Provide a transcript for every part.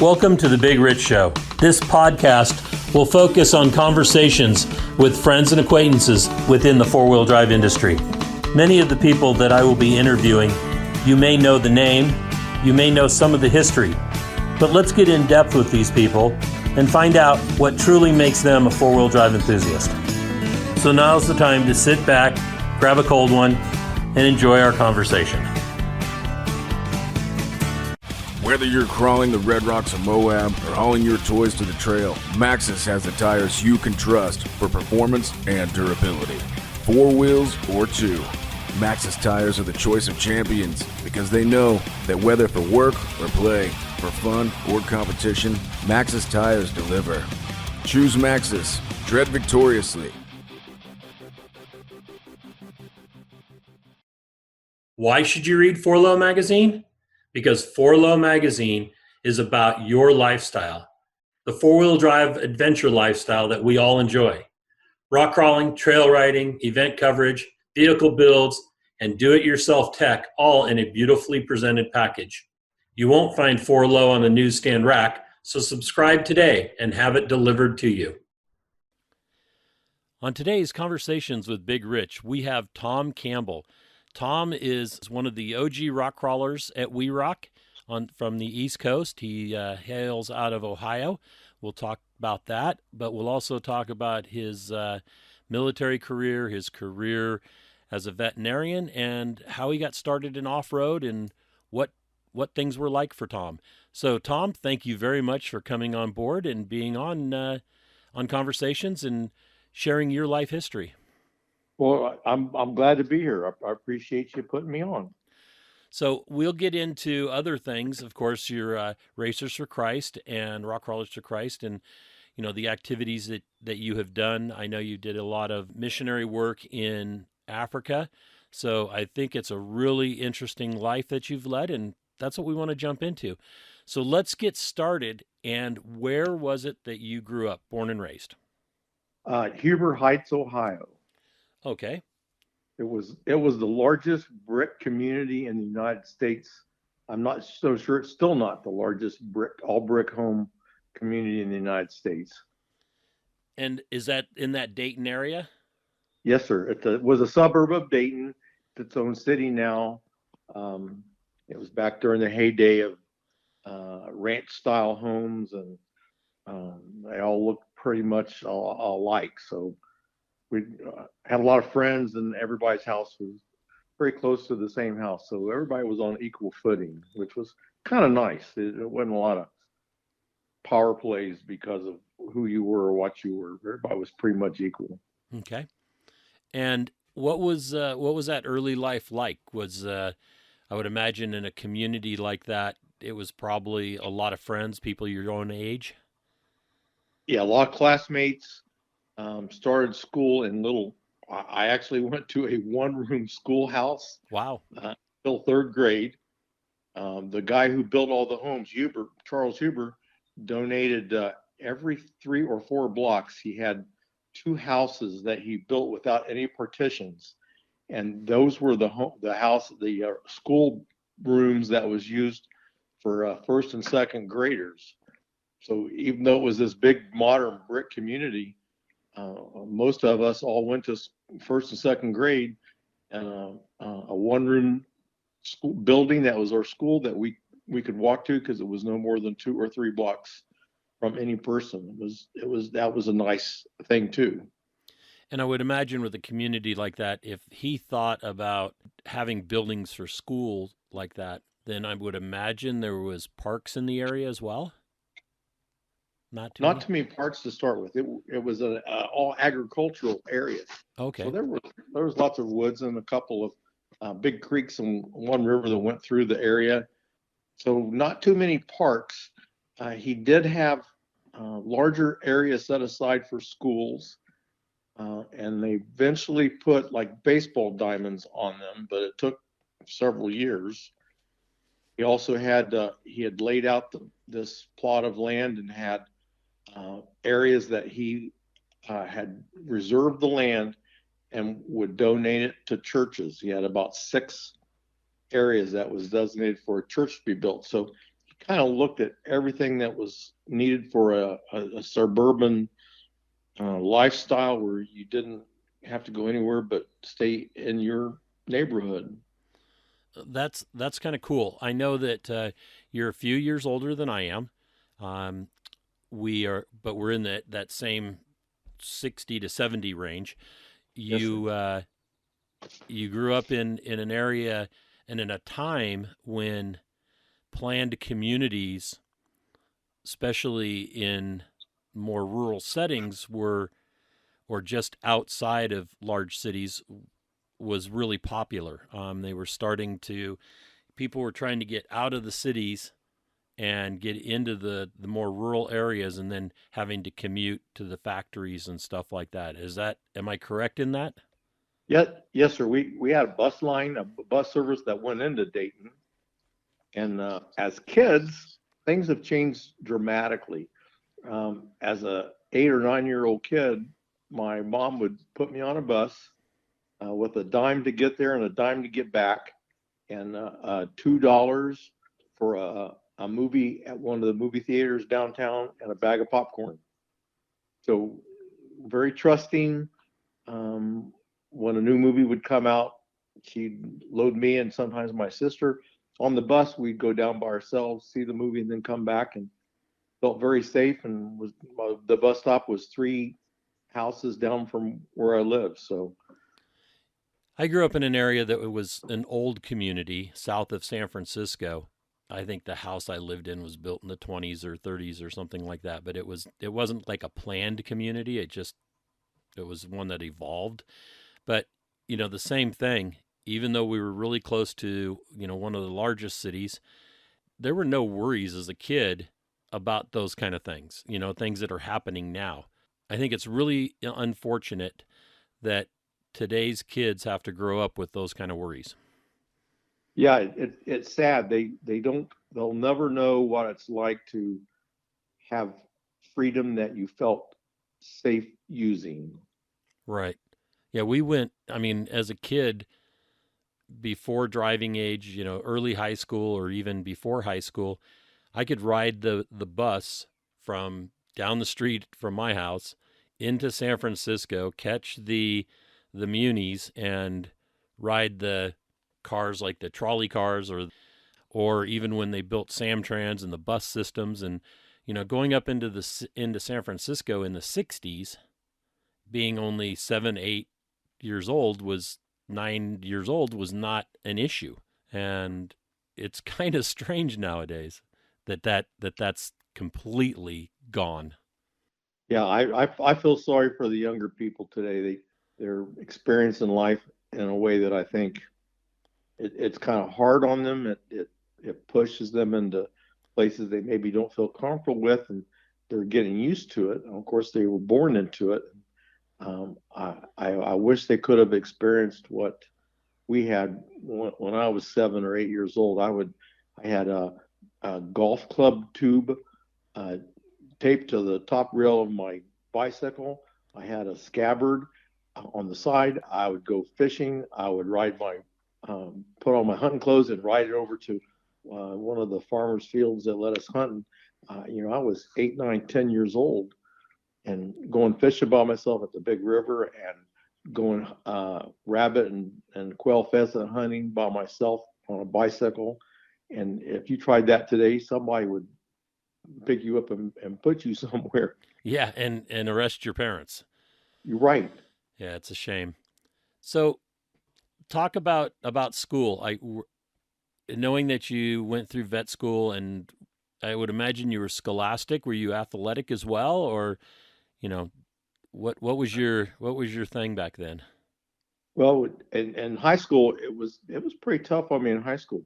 Welcome to The Big Rich Show. This podcast will focus on conversations with friends and acquaintances within the four-wheel drive industry. Many of the people that I will be interviewing, you may know the name, you may know some of the history, but let's get in depth with these people and find out what truly makes them a four-wheel drive enthusiast. So now's the time to sit back, grab a cold one, and enjoy our conversation. Whether you're crawling the red rocks of Moab or hauling your toys to the trail, Maxxis has the tires you can trust for performance and durability. 4 wheels or 2. Maxxis tires are the choice of champions because they know that whether for work or play, for fun or competition, Maxxis tires deliver. Choose Maxxis. Tread victoriously. Why should you read 4Low Magazine? Because 4Low Magazine is about your lifestyle, the four-wheel drive adventure lifestyle that we all enjoy. Rock crawling, trail riding, event coverage, vehicle builds, and do-it-yourself tech, all in a beautifully presented package. You won't find 4Low on the newsstand rack, so subscribe today and have it delivered to you. On today's Conversations with Big Rich, we have Tom Campbell. Tom is one of the OG rock crawlers at We Rock from the East Coast. He hails out of Ohio. We'll talk about that, but we'll also talk about his military career, his career as a veterinarian, and how he got started in off-road and what things were like for Tom. So, Tom, thank you very much for coming on board and being on Conversations and sharing your life history. Well, I'm glad to be here. I appreciate you putting me on. So we'll get into other things. Of course, your Racers for Christ and Rock Crawlers for Christ, and the activities that you have done. I know you did a lot of missionary work in Africa, so I think it's a really interesting life that you've led, and that's what we want to jump into. So let's get started. And where was it that you grew up, born and raised? Huber Heights, Ohio. Okay. It was the largest brick community in the United States. I'm not so sure it's still not the largest all brick home community in the United States. And is that in that Dayton area? Yes, sir. It was a suburb of Dayton. It's its own city now. It was back during the heyday of ranch style homes, and they all looked pretty much alike. So we had a lot of friends, and everybody's house was very close to the same house. So everybody was on equal footing, which was kind of nice. It wasn't a lot of power plays because of who you were or what you were. Everybody was pretty much equal. Okay. And what was that early life like? Was I would imagine in a community like that, it was probably a lot of friends, people your own age. Yeah, a lot of classmates. Started school in I actually went to a one-room schoolhouse. Wow. Till 3rd grade. The guy who built all the homes, Charles Huber, donated every 3 or 4 blocks. He had 2 houses that he built without any partitions, and those were the school rooms that was used for 1st and 2nd graders. So even though it was this big modern brick community, most of us all went to 1st and 2nd grade in a one-room school building that was our school that we could walk to because it was no more than 2 or 3 blocks from any person. That was a nice thing too. And I would imagine with a community like that, if he thought about having buildings for school like that, then I would imagine there was parks in the area as well. Not too many parks to start with. It was an all agricultural area. Okay. So there was lots of woods and a couple of big creeks and one river that went through the area. So not too many parks. He did have larger areas set aside for schools, and they eventually put like baseball diamonds on them, but it took several years. He also had laid out this plot of land and had areas that he had reserved the land and would donate it to churches. He had about 6 areas that was designated for a church to be built. So he kind of looked at everything that was needed for a suburban lifestyle where you didn't have to go anywhere but stay in your neighborhood. That's kind of cool. I know that you're a few years older than I am. Um, but we're in that same 60 to 70 range. Yes, sir. You grew up in an area and in a time when planned communities, especially in more rural settings, were or just outside of large cities, was really popular. They were starting to People were trying to get out of the cities and get into the more rural areas, and then having to commute to the factories and stuff like that. Am I correct in that? Yes, sir. We had a bus line, a bus service that went into Dayton. And as kids, things have changed dramatically. As a 8 or 9 year old kid, my mom would put me on a bus with a dime to get there and a dime to get back, and $2 for a movie at one of the movie theaters downtown and a bag of popcorn. So very trusting. When a new movie would come out, she'd load me and sometimes my sister on the bus. We'd go down by ourselves, see the movie, and then come back, and felt very safe. And the bus stop was 3 houses down from where I lived. So I grew up in an area that was an old community south of San Francisco. I think the house I lived in was built in the 20s or 30s or something like that, but it wasn't like a planned community. It was one that evolved. But, the same thing, even though we were really close to, one of the largest cities, there were no worries as a kid about those kind of things, things that are happening now. I think it's really unfortunate that today's kids have to grow up with those kind of worries. yeah, it's sad. They'll never know what it's like to have freedom that you felt safe using. Right. Yeah, as a kid, before driving age, early high school or even before high school, I could ride the bus from down the street from my house into San Francisco, catch the munis, and ride the cars like the trolley cars, or even when they built Samtrans and the bus systems, and going up into San Francisco in the 60s, being only 7, 8 years old, was 9 years old, was not an issue. And it's kind of strange nowadays that's completely gone. Yeah, I feel sorry for the younger people today. They're experiencing life in a way that I think it's kind of hard on them. It pushes them into places they maybe don't feel comfortable with, and they're getting used to it. And of course, they were born into it. I wish they could have experienced what we had when I was 7 or 8 years old. I had a golf club tube uh, taped to the top rail of my bicycle. I had a scabbard on the side. I would go fishing. I would put on my hunting clothes and ride it over to one of the farmers' fields that let us hunt. I was 8, 9, 10 years old, and going fishing by myself at the big river, and going rabbit and quail pheasant hunting by myself on a bicycle. And if you tried that today, somebody would pick you up and put you somewhere. Yeah, and arrest your parents. You're right. Yeah, it's a shame. So talk about school. Knowing that you went through vet school, and I would imagine you were scholastic. Were you athletic as well, or you know what was your thing back then? Well, in high school, it was pretty tough on me in high school.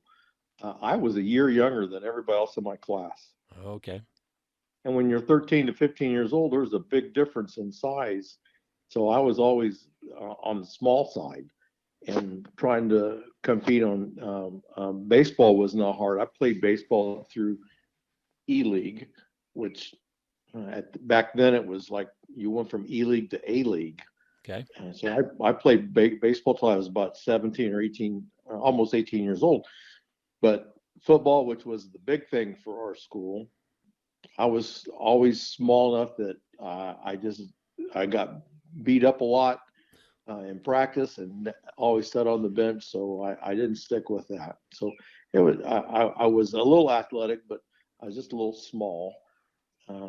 I was a year younger than everybody else in my class. Okay. And when you're 13 to 15 years old, there's a big difference in size. So I was always on the small side, and trying to compete on baseball was not hard. I played baseball through E League, which back then it was like you went from E League to A League. Okay. And so I played baseball till I was about 17 or 18, almost 18 years old. But football, which was the big thing for our school. I was always small enough that I got beat up a lot in practice and always sat on the bench, so I didn't stick with that. So I was a little athletic, but I was just a little small.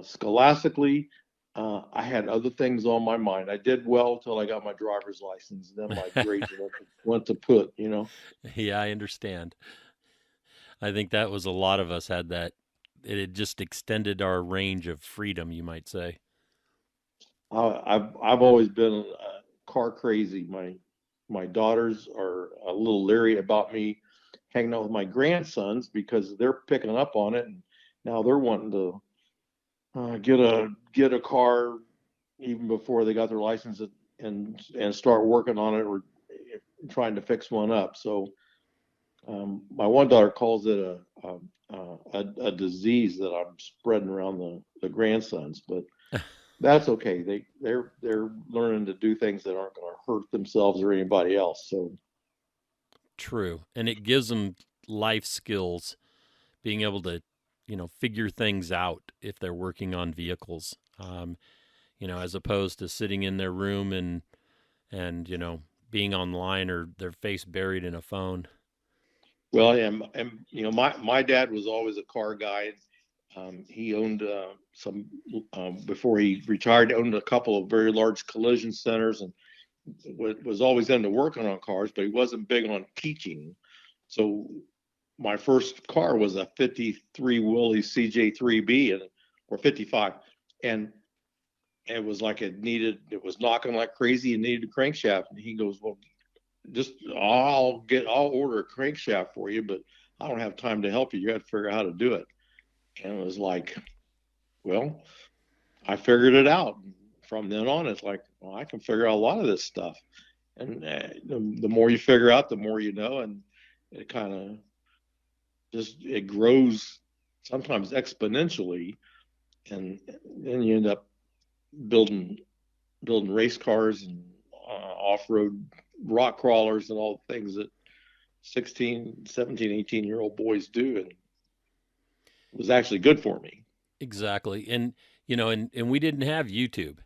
Scholastically, I had other things on my mind. I did well until I got my driver's license. Then my grades went to put, you know. Yeah, I understand. I think that was a lot of us had that. It had just extended our range of freedom, you might say. I've always been car crazy. My daughters are a little leery about me hanging out with my grandsons because they're picking up on it, and now they're wanting to get a car even before they got their license and start working on it or trying to fix one up. So my one daughter calls it a disease that I'm spreading around the grandsons, but that's okay. They're learning to do things that aren't going to hurt themselves or anybody else. So True. And it gives them life skills, being able to, figure things out if they're working on vehicles, as opposed to sitting in their room and being online or their face buried in a phone. well, and my dad was always a car guy. He owned some before he retired. Owned a couple of very large collision centers and was always into working on cars, but he wasn't big on teaching. So my first car was a 53 Willys CJ3B or 55. And it was like it was knocking like crazy and needed a crankshaft. And he goes, well, I'll order a crankshaft for you, but I don't have time to help you. You got to figure out how to do it. And it was like, well, I figured it out. From then on, it's like, well, I can figure out a lot of this stuff. And the more you figure out, the more you know. And it kind of it grows sometimes exponentially. And then you end up building race cars and off-road rock crawlers and all the things that 16, 17, 18-year-old boys do. And it was actually good for me. Exactly. And, and we didn't have YouTube,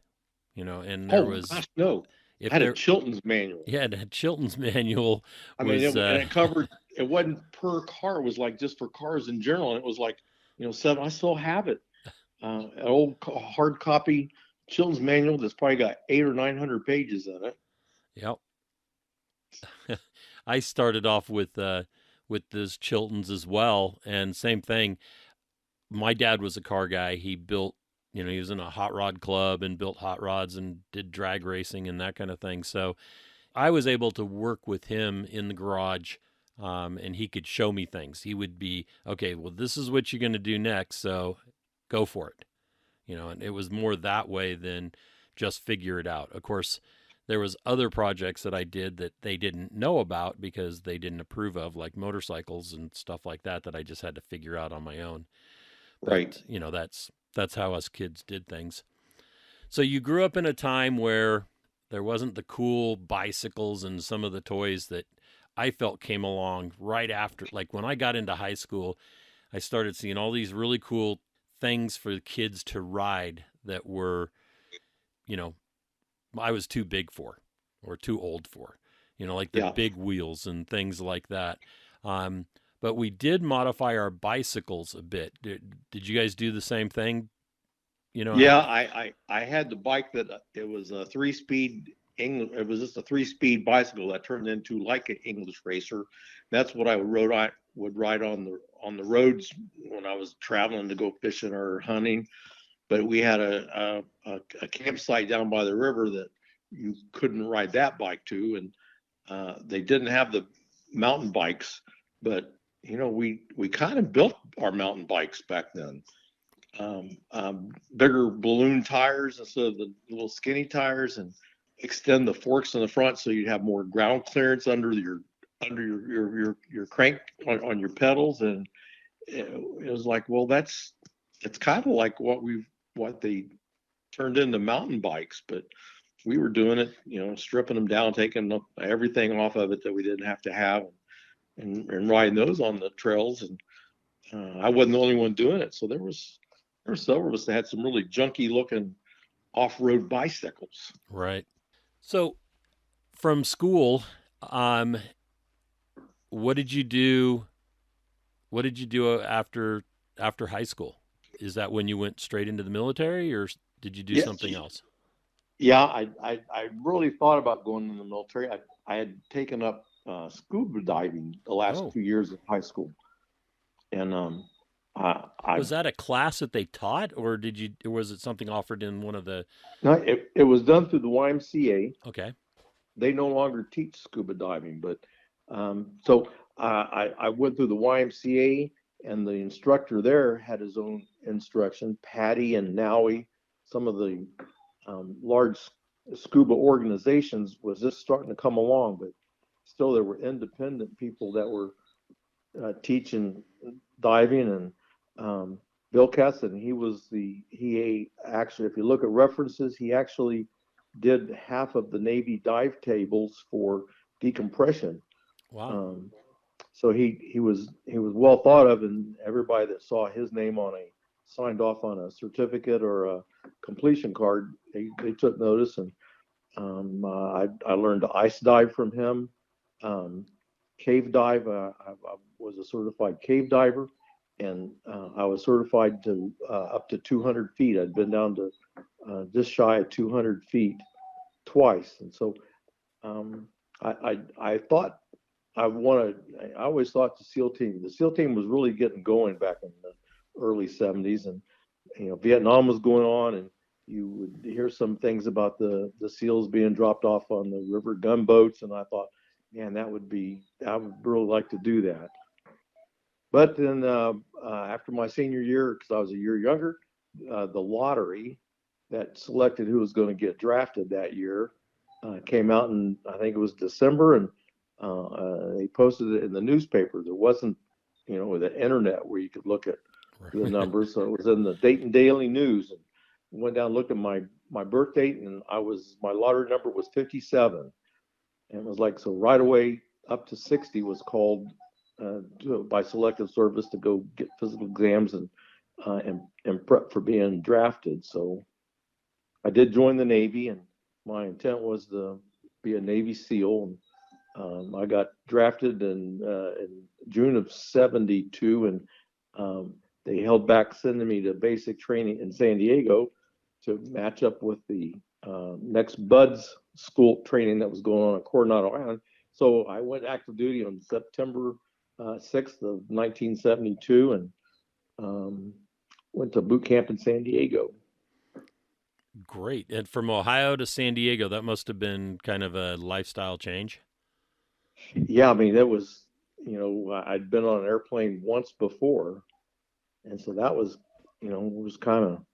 and there was, gosh, no. I had a Chilton's manual. Yeah, the Chilton's manual I mean, it covered, it wasn't per car. It was like just for cars in general. And it was like, I still have it. An old hard copy Chilton's manual that's probably got 800 or 900 pages in it. Yep. I started off with this Chilton's as well, and same thing. My dad was a car guy. He built, he was in a hot rod club and built hot rods and did drag racing and that kind of thing. So I was able to work with him in the garage, and he could show me things. He would be, okay, well, this is what you're going to do next, so go for it. And it was more that way than just figure it out. Of course, there was other projects that I did that they didn't know about because they didn't approve of, like motorcycles and stuff like that I just had to figure out on my own. Right. But, that's how us kids did things. So you grew up in a time where there wasn't the cool bicycles and some of the toys that I felt came along right after. Like when I got into high school, I started seeing all these really cool things for kids to ride that were, I was too big for or too old for, like the big wheels and things like that. But we did modify our bicycles a bit. Did you guys do the same thing? Yeah, I had the bike that it was a 3-speed English. It was just a 3-speed bicycle that turned into like an English racer. That's what I would ride on the roads when I was traveling to go fishing or hunting. But we had a campsite down by the river that you couldn't ride that bike to, and they didn't have the mountain bikes, but we kind of built our mountain bikes back then. Bigger balloon tires instead of the little skinny tires, and extend the forks in the front so you'd have more ground clearance under your crank on your pedals. And it was like, well, it's kind of like what they turned into mountain bikes, but we were doing it, stripping them down, taking everything off of it that we didn't have to have, and riding those on the trails. And I wasn't the only one doing it. So there were several of us that had some really junky looking off-road bicycles. Right. So from school, what did you do? What did you do after high school? Is that when you went straight into the military, or did you do Yes. something else? Yeah, I really thought about going in the military. I had taken up scuba diving the last Oh, 2 years of high school, and I was that a class that they taught, or or was it something offered in one of the? no, it was done through the YMCA. Okay. They no longer teach scuba diving, but so I went through the YMCA, and the instructor there had his own instruction. Patty and Nowie, some of the large scuba organizations was just starting to come along, but still there were independent people that were teaching diving. And Bill Kesson, he actually, if you look at references, he actually did half of the Navy dive tables for decompression. Wow. So he was well thought of, and everybody that saw his name signed off on a certificate or a completion card, they took notice. And I learned to ice dive from him. Cave dive. I was a certified cave diver, and I was certified to up to 200 feet. I'd been down to just shy of 200 feet twice, and so I thought I wanted. I always thought the SEAL team was really getting going back in the early 70s, and Vietnam was going on, and you would hear some things about the SEALs being dropped off on the river gunboats, and I thought, man, I would really like to do that. But then after my senior year, because I was a year younger, the lottery that selected who was going to get drafted that year came out, and I think it was December, and they posted it in the newspaper. There wasn't, the internet where you could look at the numbers, so it was in the Dayton Daily News. And went down and looked at my birth date, and my lottery number was 57, and it was like, so right away up to 60 was called by selective service to go get physical exams and prep for being drafted. So I did join the Navy, and my intent was to be a Navy SEAL. And I got drafted in June of '72, and they held back sending me to basic training in San Diego to match up with the next BUDS school training that was going on at Coronado Island. So I went active duty on September 6th of 1972, and went to boot camp in San Diego. Great. And from Ohio to San Diego, that must have been kind of a lifestyle change. Yeah, I mean, it was, I'd been on an airplane once before. And so that was, it was kind of,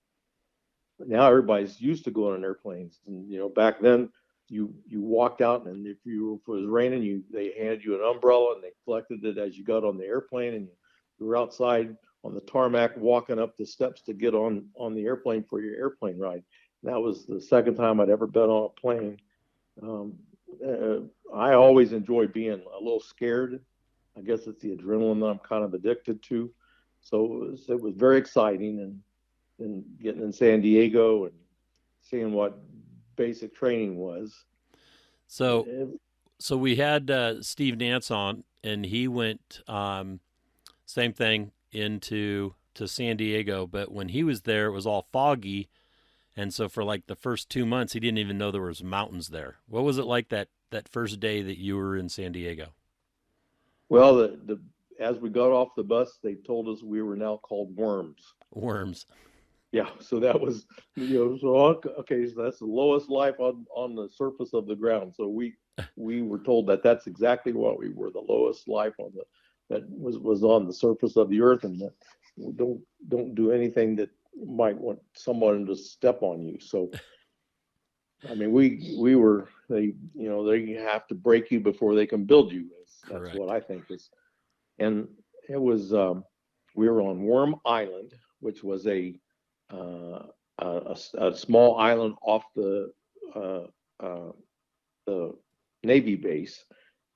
now everybody's used to going on airplanes. And, back then you walked out, and if it was raining, they handed you an umbrella, and they collected it as you got on the airplane, and you were outside on the tarmac walking up the steps to get on the airplane for your airplane ride. And that was the second time I'd ever been on a plane. I always enjoy being a little scared. I guess it's the adrenaline that I'm kind of addicted to. So it was very exciting, and getting in San Diego and seeing what basic training was. So we had Steve Nance on, and he went same thing to San Diego, but when he was there, it was all foggy, and so for like the first 2 months, he didn't even know there was mountains there. What was it like that first day that you were in San Diego? Well, as we got off the bus, they told us we were now called worms. Worms. Yeah, so that was, okay, so that's the lowest life on the surface of the ground. So we were told that that's exactly what we were, the lowest life that was on the surface of the earth, and that don't do anything that might want someone to step on you. So, I mean, we were, they have to break you before they can build you. That's what I think is. And it was, we were on Worm Island, which was a small island off the Navy base,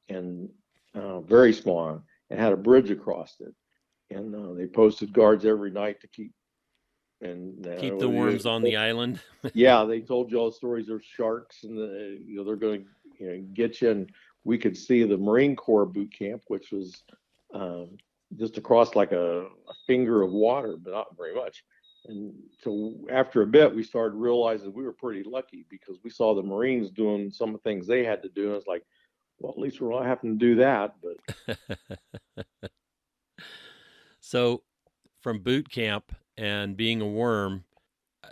and very small, and had a bridge across it. and they posted guards every night to keep the worms on the island. Yeah, they told you all the stories of sharks, and they're going to get you. And we could see the Marine Corps boot camp, which was just across like a finger of water, but not very much. And so after a bit, we started realizing we were pretty lucky because we saw the Marines doing some of the things they had to do. And it's like, well, at least we're not having to do that. But So from boot camp and being a worm,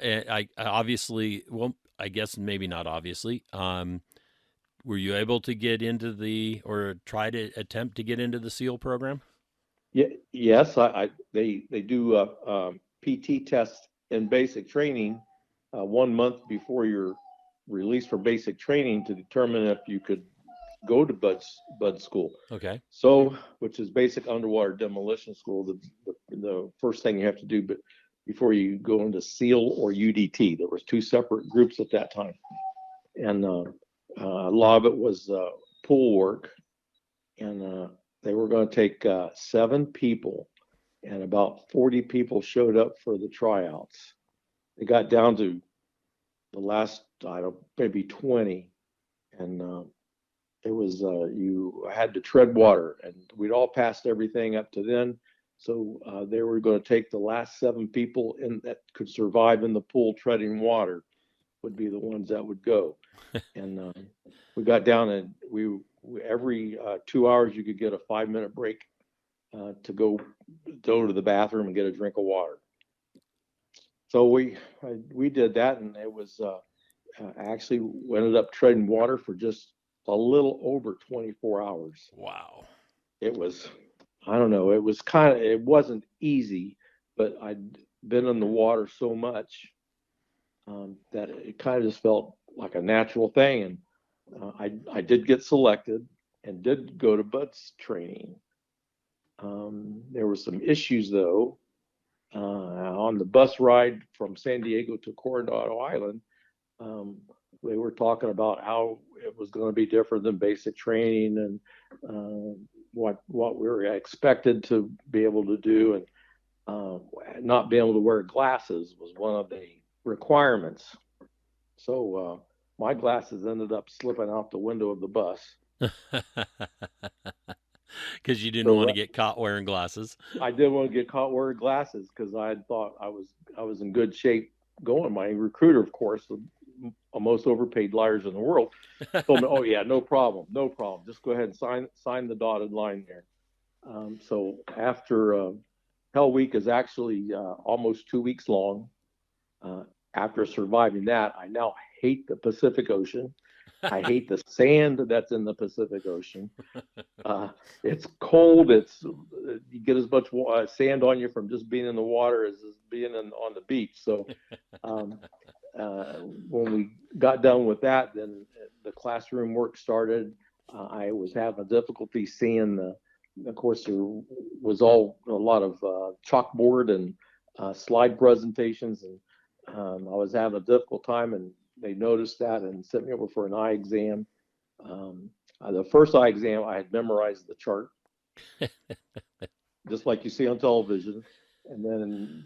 I obviously, well, I guess maybe not obviously, were you able to get into or try to attempt to get into the SEAL program? yeah, yes, they do PT tests in basic training 1 month before you're released for basic training to determine if you could go to Bud school. Okay. So, which is basic underwater demolition school. The first thing you have to do, but before you go into SEAL or UDT, there was 2 separate groups at that time, and a lot of it was pool work, and they were going to take 7 people, and about 40 people showed up for the tryouts. They got down to the last, I don't know, maybe 20, and it was you had to tread water, and we'd all passed everything up to then. So they were going to take the last 7 people that could survive in the pool treading water would be the ones that would go. And we got down, and we every 2 hours you could get a 5-minute break to go to the bathroom and get a drink of water. So we did that, and it was actually we ended up treading water for just a little over 24 hours. Wow. It was, I don't know, it wasn't easy, but I'd been in the water so much that it kind of just felt like a natural thing. And I did get selected and did go to Bud's training. There were some issues though. On the bus ride from San Diego to Coronado Island, they were talking about how it was going to be different than basic training, and what we were expected to be able to do, and not being able to wear glasses was one of the requirements. So my glasses ended up slipping out the window of the bus. Because you didn't want to get caught wearing glasses. I didn't want to get caught wearing glasses because I thought I was in good shape going. My recruiter, of course, the most overpaid liars in the world, told me, "Oh yeah, no problem. Just go ahead and sign the dotted line there." So after Hell Week is actually almost 2 weeks long. After surviving that, I now hate the Pacific Ocean. I hate the sand that's in the Pacific Ocean. It's cold. You get as much sand on you from just being in the water as being on the beach. So when we got done with that, then the classroom work started. I was having difficulty seeing of course, there was a lot of chalkboard and slide presentations, and I was having a difficult time, and they noticed that and sent me over for an eye exam. The first eye exam, I had memorized the chart, just like you see on television. And then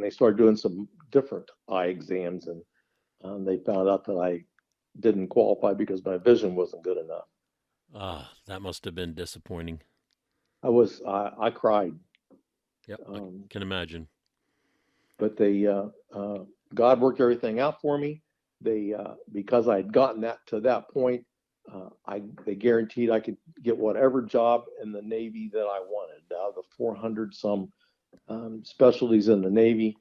they started doing some different eye exams, and they found out that I didn't qualify because my vision wasn't good enough. That must have been disappointing. I cried. Yep, I can imagine. But God worked everything out for me. Because I had gotten to that point, they guaranteed I could get whatever job in the Navy that I wanted. Out of the 400 some specialties in the Navy,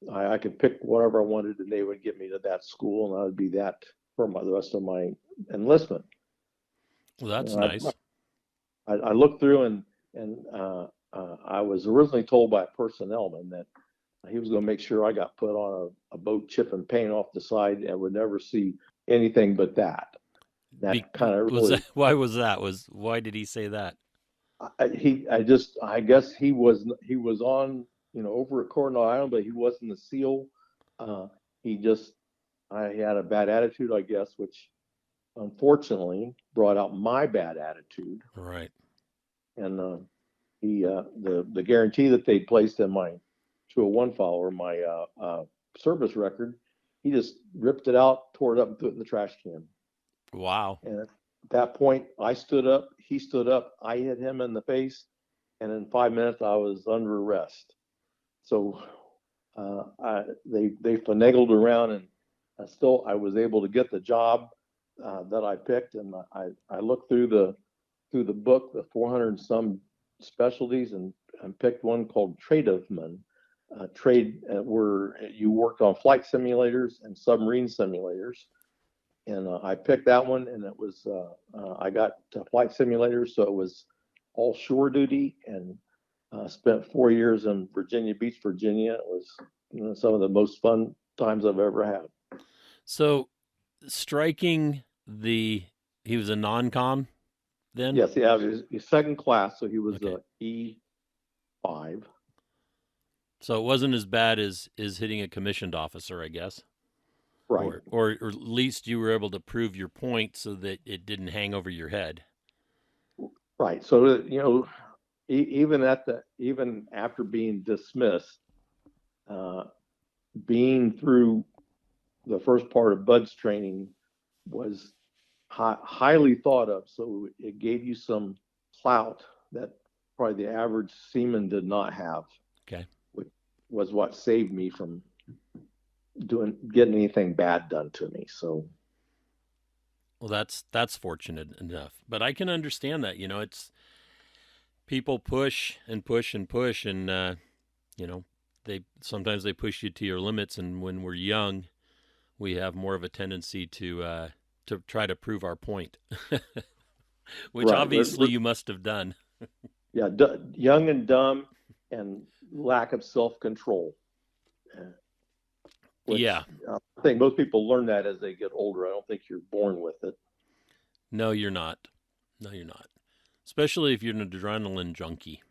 I could pick whatever I wanted, and they would get me to that school, and I would be that for the rest of my enlistment. Well, that's nice. I looked through, and I was originally told by a personnelman that he was going to make sure I got put on a boat, chip and paint off the side, and would never see anything but that. Kind of really. Why was that? Why did he say that? I guess he was on, over at Coronado Island, but he wasn't a SEAL. He had a bad attitude, I guess, which unfortunately brought out my bad attitude. Right. And the guarantee that they placed in my 201 file or my service record, he just ripped it out, tore it up, and threw it in the trash can. Wow. And at that point, I stood up, he stood up, I hit him in the face, and in 5 minutes, I was under arrest. So they finagled around, and I was able to get the job that I picked, and I looked through the book, the 400 and some specialties, and picked one called Trademan. Where you worked on flight simulators and submarine simulators, and I picked that one, and it was I got flight simulators, so it was all shore duty, and spent 4 years in Virginia Beach, Virginia. It was some of the most fun times I've ever had. So, he was a non-com then? Yes, yeah, he was second class, so he was E5. So it wasn't as bad as hitting a commissioned officer, I guess. Right. Or at least you were able to prove your point so that it didn't hang over your head. Right. So, even after being dismissed, being through the first part of Bud's training was highly thought of. So it gave you some clout that probably the average seaman did not have. Okay. Which was what saved me from getting anything bad done to me. So. Well, that's fortunate enough, but I can understand that. It's people push and push and push, and they sometimes push you to your limits. And when we're young, we have more of a tendency to try to prove our point, which right. Obviously you must have done. Yeah, young and dumb, and lack of self-control. Yeah. I think most people learn that as they get older. I don't think you're born with it. No, you're not. Especially if you're an adrenaline junkie.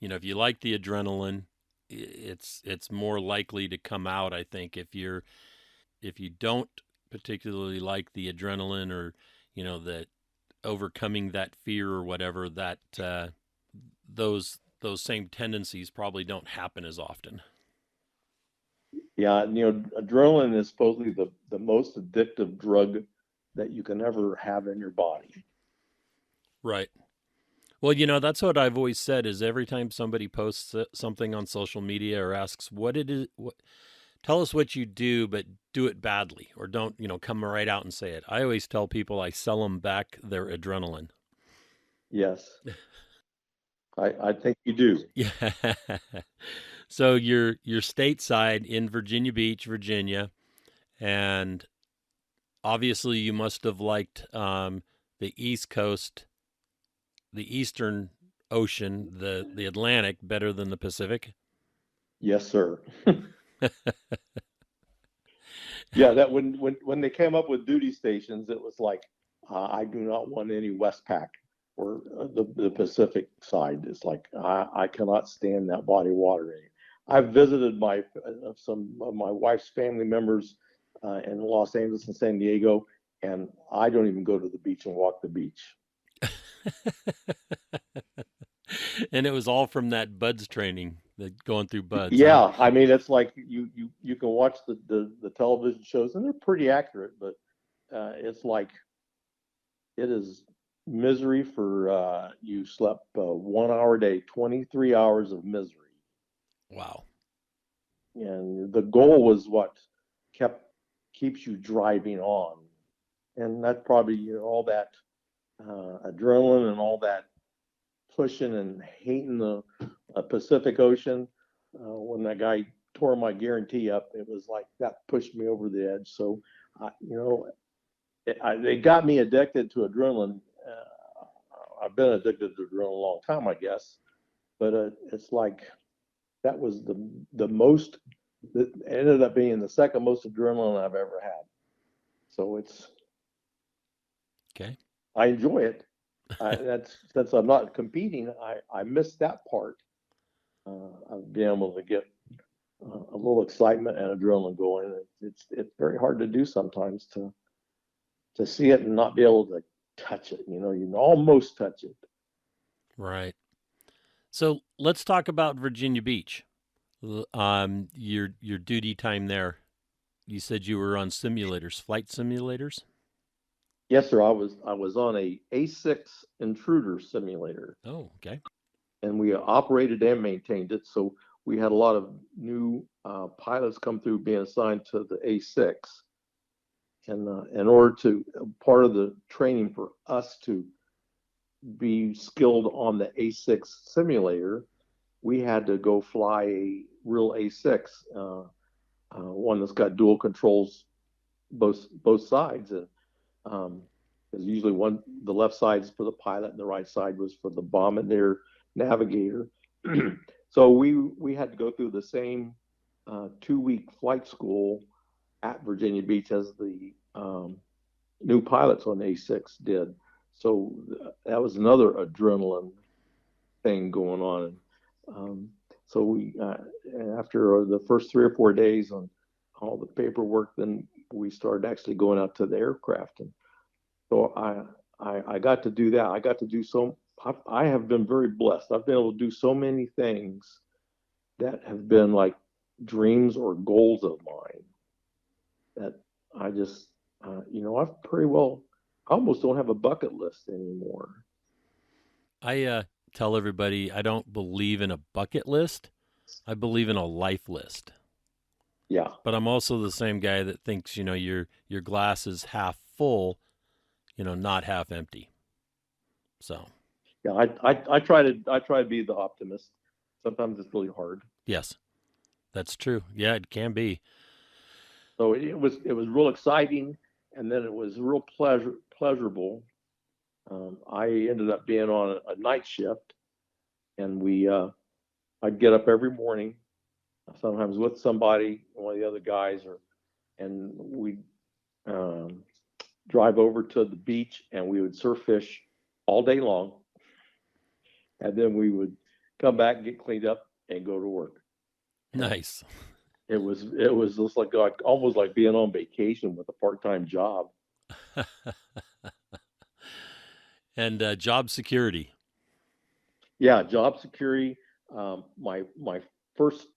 If you like the adrenaline, it's more likely to come out, I think. If you don't particularly like the adrenaline, or that overcoming that fear or whatever, that those same tendencies probably don't happen as often. Yeah, adrenaline is supposedly the most addictive drug that you can ever have in your body. Right. Well, that's what I've always said, is every time somebody posts something on social media or asks what it is, tell us what you do, but do it badly, or don't, come right out and say it. I always tell people I sell them back their adrenaline. Yes. I think you do. Yeah. So you're stateside in Virginia Beach, Virginia, and obviously you must have liked the East Coast, the Eastern Ocean, the Atlantic, better than the Pacific. Yes, sir. Yeah, that when they came up with duty stations, it was like, I do not want any Westpac or the Pacific side. It's like I cannot stand that body of water. I've visited some of my wife's family members in Los Angeles and San Diego, and I don't even go to the beach and walk the beach. And it was all from that BUDS training, going through BUDS. Yeah, huh? I mean, it's like you can watch the television shows, and they're pretty accurate, but it's like it is misery for you slept 1 hour a day, 23 hours of misery. Wow. And the goal was what keeps you driving on, and that's probably all that adrenaline and all that pushing and hating the Pacific Ocean. When that guy tore my guarantee up, it was like that pushed me over the edge. So, they got me addicted to adrenaline. I've been addicted to adrenaline a long time, I guess, but it's like that was the most. It ended up being the second most adrenaline I've ever had. So it's okay. I enjoy it. That's since I'm not competing, I miss that part of being able to get a little excitement and adrenaline going. It's very hard to do sometimes to see it and not be able to touch it. You almost touch it. Right. So let's talk about Virginia Beach. Your duty time there. You said you were on simulators, flight simulators. Yes, sir. I was on a A6 intruder simulator, Oh, okay. and we operated and maintained it. So we had a lot of new pilots come through being assigned to the A6. And in order to, part of the training for us to be skilled on the A6 simulator, we had to go fly a real A6, one that's got dual controls both sides. And because usually the left side is for the pilot and the right side was for the bombardier navigator. So we had to go through the same 2-week flight school at Virginia Beach as the new pilots on A6 did. So that was another adrenaline thing going on. So we, after the first 3 or 4 days on all the paperwork, then we started actually going out to the aircraft. And so I got to do that. I got to do I have been very blessed. I've been able to do so many things that have been like dreams or goals of mine that I just, I've I almost don't have a bucket list anymore. I tell everybody I don't believe in a bucket list. I believe in a life list. Yeah. But I'm also the same guy that thinks, your glass is half full, not half empty. So, Yeah, I try to be the optimist. Sometimes it's really hard. yes, that's true. Yeah, it can be. So it was real exciting, and then it was real pleasurable. I ended up being on a night shift, and I'd get up every morning, sometimes with somebody, one of the other guys, and we'd drive over to the beach, and we would surf fish all day long, and then we would come back and get cleaned up and go to work. Nice. It was just like almost like being on vacation with a part-time job. And job security. Yeah, job security. My first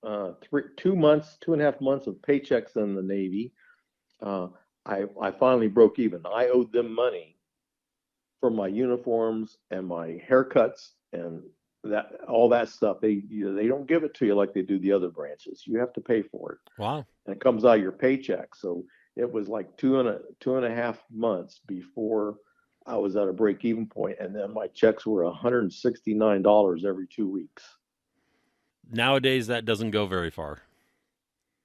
2.5 months of paychecks in the Navy, I finally broke even. I owed them money for my uniforms and my haircuts and all that stuff. They don't give it to you like they do the other branches. You have to pay for it. Wow. And it comes out of your paycheck. So it was like 2.5 months before I was at a break-even point, and then my checks were $169 every 2 weeks. Nowadays, that doesn't go very far.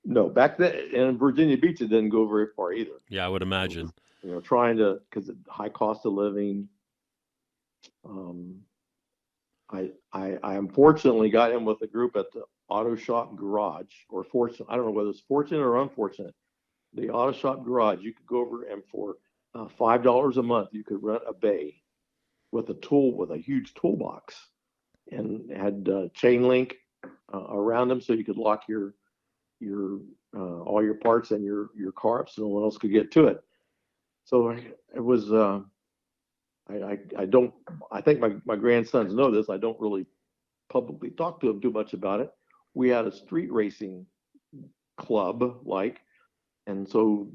No, back then in Virginia Beach, it didn't go very far either. Yeah, I would imagine. Trying to, because high cost of living. I unfortunately got in with a group at the auto shop garage, or fortunate. I don't know whether it's fortunate or unfortunate. The auto shop garage, you could go over and for $5 a month, you could rent a bay with a huge toolbox, and had chain link around them, so you could lock your all your parts and your car up, so no one else could get to it. So it was. I think my grandsons know this. I don't really publicly talk to them too much about it. We had a street racing club, and so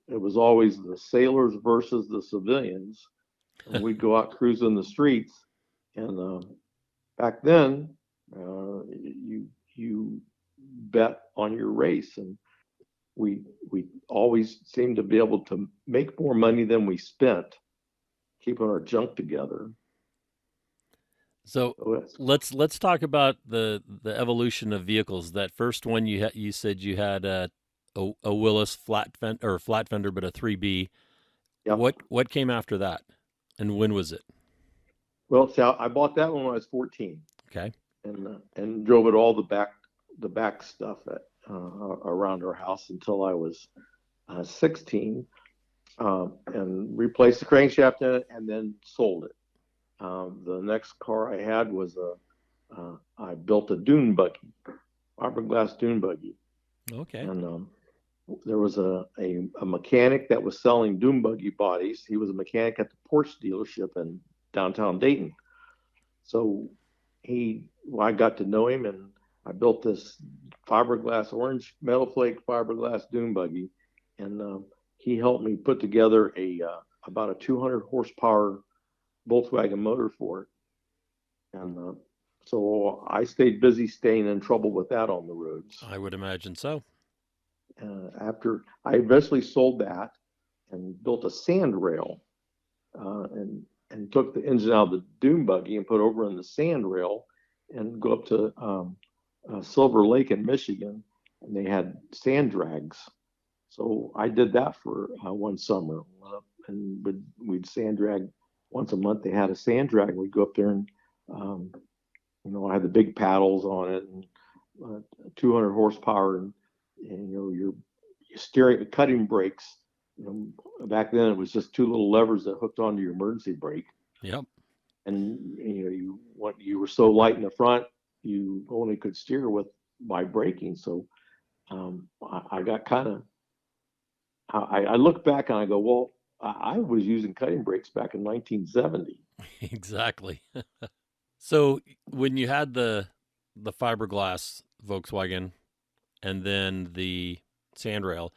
it was always the sailors versus the civilians, and we'd go out cruising the streets. And back then, you bet on your race, and we always seemed to be able to make more money than we spent keeping our junk together. So let's talk about the evolution of vehicles. That first one you said you had a Willis flat fender, but a 3B. Yep. What came after that, and when was it? Well, so I bought that when I was 14. Okay. And drove it all the back stuff around our house until I was 16. And replaced the crankshaft in it, and then sold it. The next car I had was I built a dune buggy, fiberglass dune buggy. Okay. And there was a mechanic that was selling dune buggy bodies. He was a mechanic at the Porsche dealership in downtown Dayton. So I got to know him, and I built this fiberglass, orange metal flake fiberglass dune buggy, and he helped me put together about a 200 horsepower Volkswagen motor for it. And so I stayed busy staying in trouble with that on the roads. I would imagine so. After I eventually sold that and built a sand rail, and took the engine out of the dune buggy and put over in the sand rail, and go up to Silver Lake in Michigan, and they had sand drags. So I did that for one summer, and we'd sand drag once a month. They had a sand drag. We'd go up there, and I had the big paddles on it, and 200 horsepower, and your steering, cutting brakes. Back then it was just two little levers that hooked onto your emergency brake. Yep. And you were so light in the front, you only could steer by braking. So I got kind of. I look back and I go, well, I was using cutting brakes back in 1970. Exactly. So when you had the fiberglass Volkswagen and then the sandrail,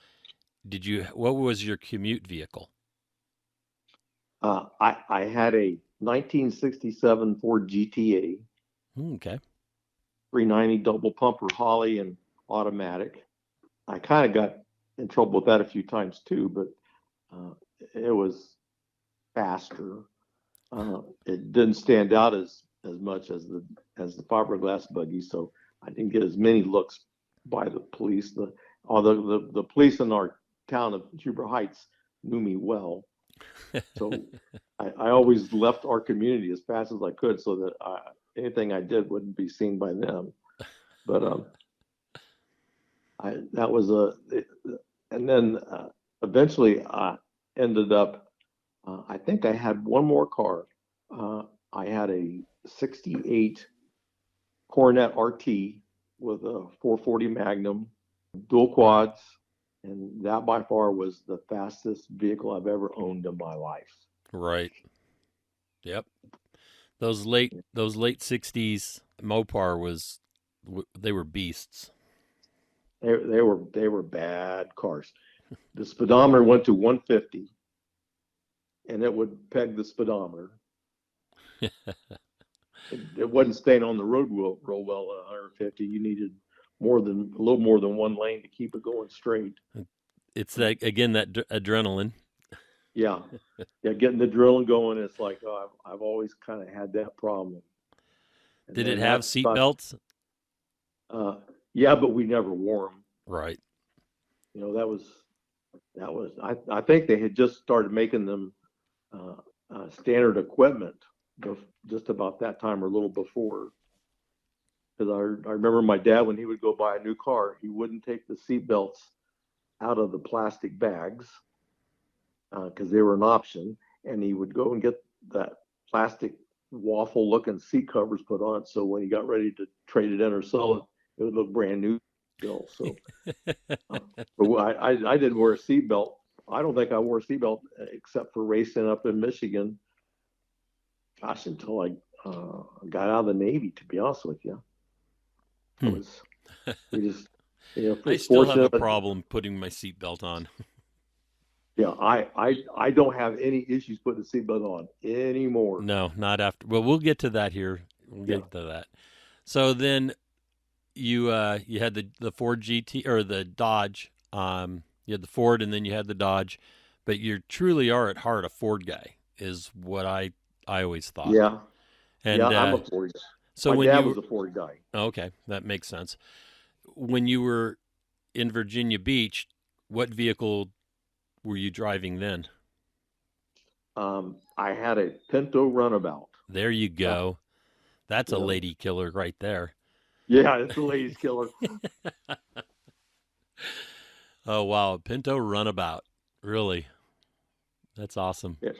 what was your commute vehicle? I had a 1967 Ford GTA. Okay. 390 double pumper Holly and automatic. I kind of got in trouble with that a few times too, but it was faster. It didn't stand out as much as the fiberglass buggy, so I didn't get as many looks by the police. Although the police in our town of Huber Heights knew me well, so I always left our community as fast as I could, so that anything I did wouldn't be seen by them. But that was and then eventually I ended up. I think I had one more car. I had a '68 Coronet RT with a 440 Magnum, dual quads, and that by far was the fastest vehicle I've ever owned in my life. Right. Yep. Those late '60s Mopar they were beasts. They were bad cars. The speedometer went to 150, and it would peg the speedometer. It wasn't staying on the road real well at 150. You needed a little more than one lane to keep it going straight. It's that adrenaline. Yeah, getting the drilling going. It's like, I've always kind of had that problem. And did it have seat belts? Yeah, but we never wore them. Right. That was. I think they had just started making them standard equipment just about that time or a little before. Because I remember my dad, when he would go buy a new car, he wouldn't take the seat belts out of the plastic bags because they were an option, and he would go and get that plastic waffle looking seat covers put on it, so when he got ready to trade it in or sell it, it would look brand new still. So but I didn't wear a seat belt. I don't think I wore a seat belt except for racing up in Michigan, gosh, until I got out of the Navy, to be honest with you. I still have a problem putting my seatbelt on. Yeah, I don't have any issues putting the seatbelt on anymore. No, not after. Well, we'll get to that here. We'll get to that. So then you had the Ford GT or the Dodge. You had the Ford, and then you had the Dodge. But you truly are at heart a Ford guy, is what I always thought. Yeah. And I'm a Ford guy. So my dad was a Ford guy. Okay, that makes sense. When you were in Virginia Beach, what vehicle were you driving then? I had a Pinto Runabout. There you go. That's a lady killer right there. Yeah, it's a ladies killer. Oh, wow. Pinto Runabout. Really? That's awesome. Yes.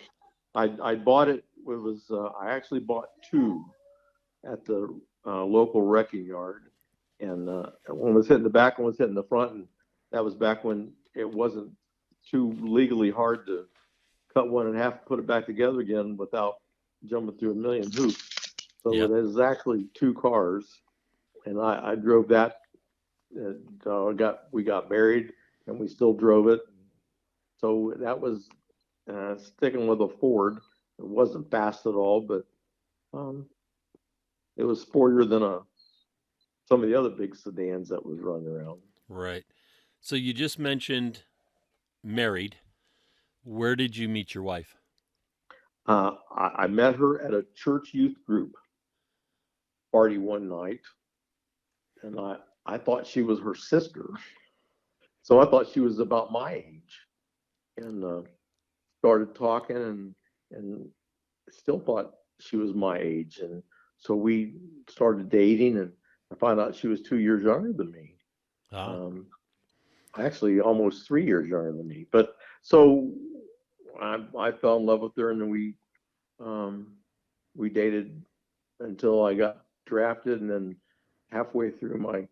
I bought it. It was I actually bought two at the local wrecking yard, and one was hitting the back, one was hitting the front, and that was back when it wasn't too legally hard to cut one in half and put it back together again without jumping through a million hoops. So Yeah. it is actually two cars, and I drove that. We got married, and we still drove it. So that was sticking with a Ford. It wasn't fast at all, but um, it was sportier than some of the other big sedans that was running around. Right. So you just mentioned married. Where did you meet your wife? I met her at a church youth group party one night, and I thought she was her sister. So I thought she was about my age, and started talking, and still thought she was my age. And so we started dating, and I found out she was 2 years younger than me. Ah, Actually, almost 3 years younger than me. But so I fell in love with her, and then we dated until I got drafted, and then halfway through my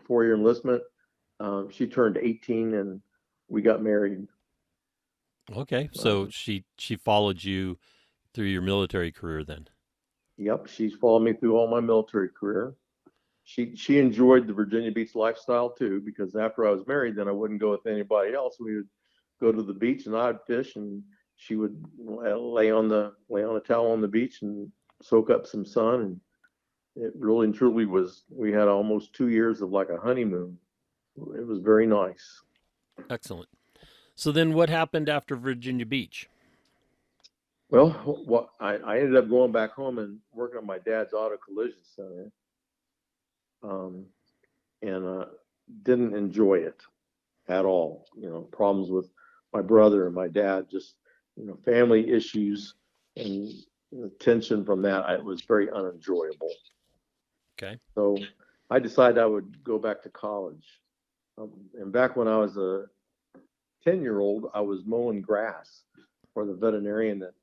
4-year enlistment, she turned 18, and we got married. okay. So she followed you through your military career then. Yep, she's followed me through all my military career. She enjoyed the Virginia Beach lifestyle too, because after I was married, then I wouldn't go with anybody else. We would go to the beach, and I'd fish, and she would lay on a towel on the beach and soak up some sun. And it really and truly was. We had almost 2 years of like a honeymoon. It was very nice. Excellent. So then what happened after Virginia Beach? Well, what I ended up going back home and working at my dad's auto collision center, um, and didn't enjoy it at all. Problems with my brother and my dad, just family issues, and the tension from that. It was very unenjoyable. Okay. So I decided I would go back to college. And back when I was a 10-year-old, I was mowing grass for the veterinarian. That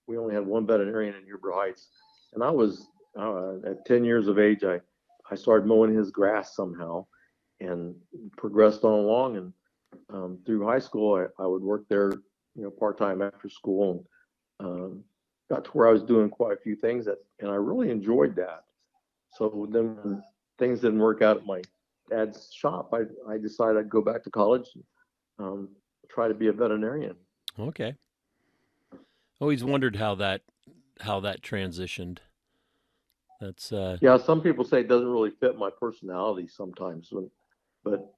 we only had one veterinarian in Huber Heights, and I was at 10 years of age. I started mowing his grass somehow, and progressed on along. And through high school, I would work there, part time after school, and got to where I was doing quite a few things and I really enjoyed that. So then when things didn't work out at my dad's shop, I decided I'd go back to college, and try to be a veterinarian. Okay. Always wondered how that transitioned. That's Yeah, some people say it doesn't really fit my personality sometimes, but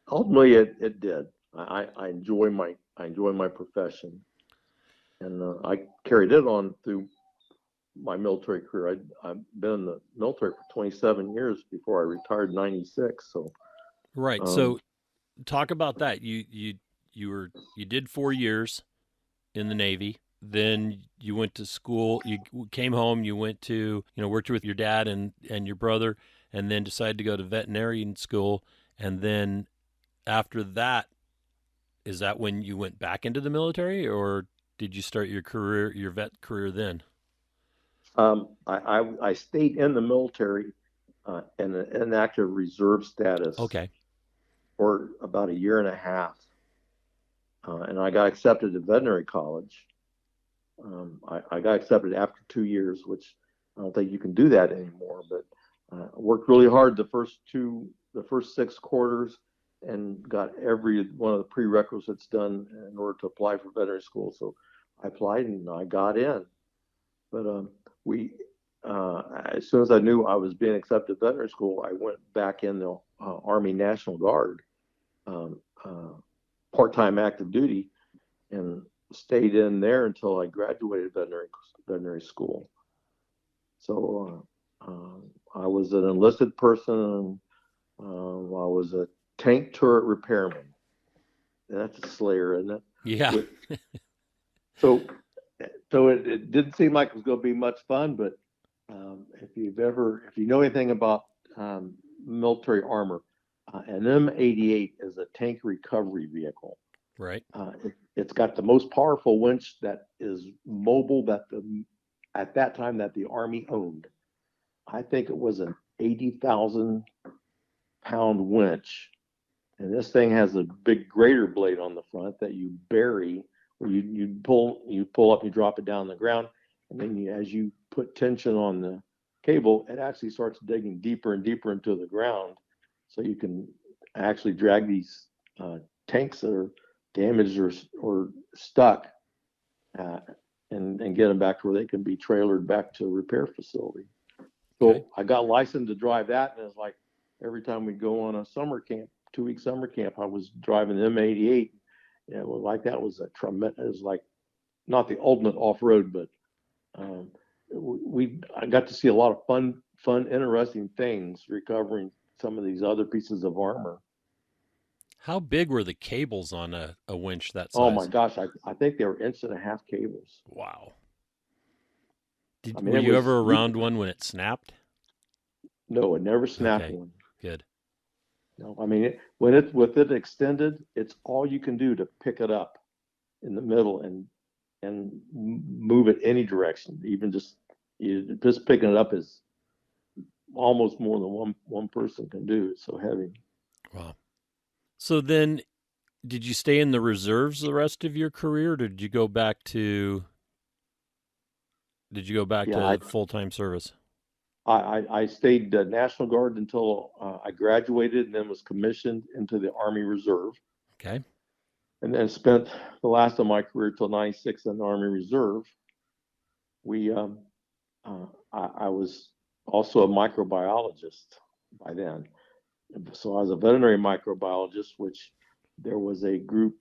ultimately it did. I enjoy my profession, and I carried it on through my military career. I've been in the military for 27 years before I retired in '96. So right. um, So talk about that. You did 4 years in the Navy. Then you went to school. You came home. You went to worked with your dad and your brother, and then decided to go to veterinarian school. And then after that, is that when you went back into the military, or did you start your vet career then? I stayed in the military in an active reserve status Okay. for about a year and a half, and I got accepted to veterinary college. I got accepted after 2 years, which I don't think you can do that anymore. But I worked really hard the first 6 quarters, and got every one of the prerequisites done in order to apply for veterinary school. So I applied and I got in. But we, as soon as I knew I was being accepted to veterinary school, I went back in the Army National Guard, um, part-time active duty, and stayed in there until I graduated veterinary school. So I was an enlisted person, and I was a tank turret repairman. That's a slayer, isn't it? Yeah. So it didn't seem like it was going to be much fun, but if you know anything about military armor, an M88 is a tank recovery vehicle. Right. It's got the most powerful winch that is mobile at that time that the Army owned. I think it was an 80,000 pound winch, and this thing has a big grater blade on the front that you bury, where you pull up, you drop it down on the ground, And then as you put tension on the cable, it actually starts digging deeper and deeper into the ground. So you can actually drag these tanks that are damaged or stuck and get them back to where they can be trailered back to a repair facility. So Okay. I got licensed to drive that, and it's like every time we go on a summer camp, 2-week summer camp, I was driving the M88. Yeah, well, like that was a tremendous. It was like not the ultimate off-road, but I got to see a lot of fun, interesting things recovering some of these other pieces of armor. How big were the cables on a winch that Oh my size? gosh, I think they were 1.5 inch cables. Wow. I mean, Were it you was ever around one when it snapped? no, it never snapped Okay, one. good. No, I mean, with it extended, it's all you can do to pick it up in the middle and move it any direction. Even just picking it up is almost more than one person can do. It's so heavy. Wow. So then, did you stay in the reserves the rest of your career, or did you go back to Yeah, full-time service? I stayed National Guard until I graduated, and then was commissioned into the Army Reserve, Okay. and then spent the last of my career till '96 in the Army Reserve. We I was also a microbiologist by then, so I was a veterinary microbiologist, which there was a group,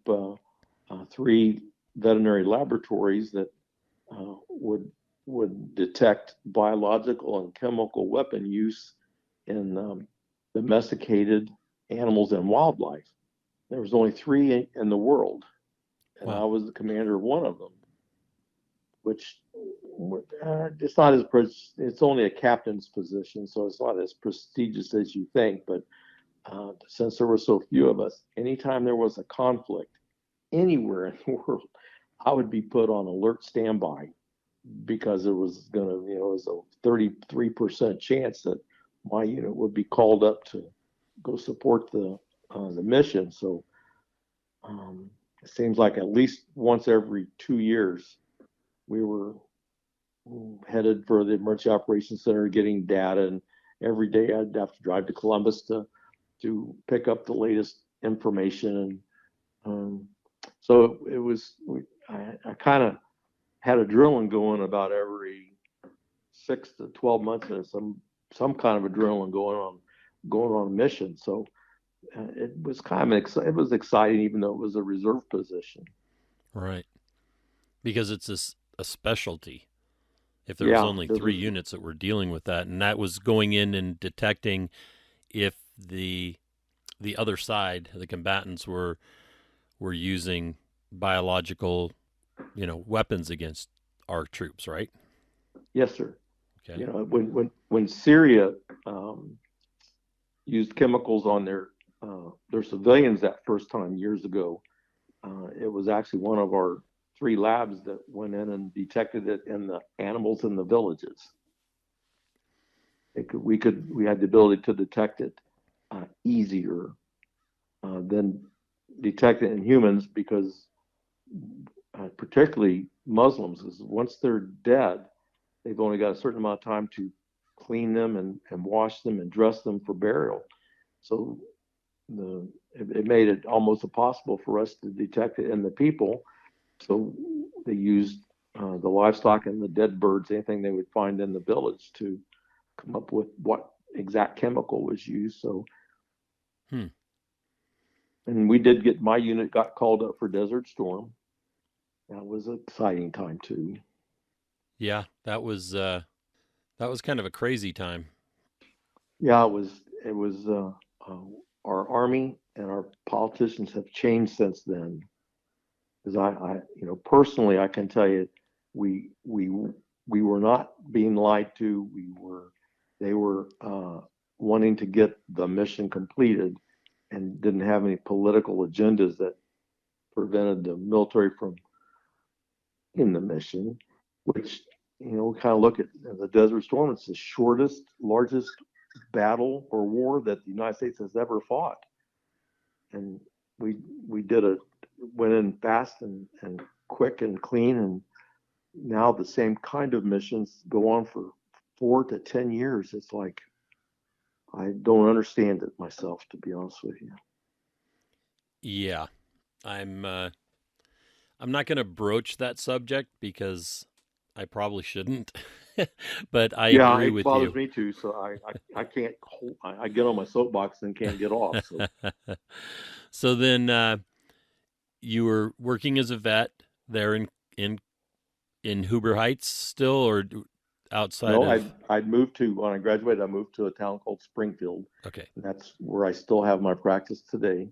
3 veterinary laboratories that would detect biological and chemical weapon use in domesticated animals and wildlife. There was only 3 in the world, and I Wow. was the commander of one of them, which it's not it's only a captain's position, so it's not as prestigious as you think. But since there were so few of us, anytime there was a conflict anywhere in the world, I would be put on alert standby, because it was going to, it was a 33% chance that my unit would be called up to go support the mission. So it seems like at least once every 2 years, we were headed for the Emergency Operations Center getting data, and every day I'd have to drive to Columbus to pick up the latest information. And so it was, I kind of had a drilling going about every 6 to 12 months, and some kind of a drilling going on a mission. So it was it was exciting, even though it was a reserve position. Right. Because it's a specialty. If there was Yeah, only 3 units that were dealing with that, and that was going in and detecting if the other side, the combatants, were using biological, weapons against our troops, right? yes, sir. Okay. When Syria used chemicals on their civilians that first time years ago, it was actually one of our 3 labs that went in and detected it in the animals in the villages. We had the ability to detect it easier than detect it in humans, because particularly Muslims, is once they're dead, they've only got a certain amount of time to clean them and wash them and dress them for burial. So it made it almost impossible for us to detect it in the people. So they used the livestock and the dead birds, anything they would find in the village, to come up with what exact chemical was used. So, and my unit got called up for Desert Storm. That was an exciting time too. Yeah, that was kind of a crazy time. Yeah, it was our Army and our politicians have changed since then. Because personally, I can tell you, we were not being lied to. They were wanting to get the mission completed, and didn't have any political agendas that prevented the military from in the mission. Which, we kind of look at the Desert Storm. It's the shortest, largest battle or war that the United States has ever fought, and we went in fast and quick and clean, now the same kind of missions go on for 4 to 10 years. It's like I don't understand it myself, to be honest with you. Yeah, I'm not going to broach that subject because I probably shouldn't, but I Yeah, agree it with bothers you. me too. So I can't I get on my soapbox and can't get off. So So then you were working as a vet there in in Huber Heights still, or outside no, of? I moved to when I graduated. I moved to a town called Springfield. Okay, And that's where I still have my practice today.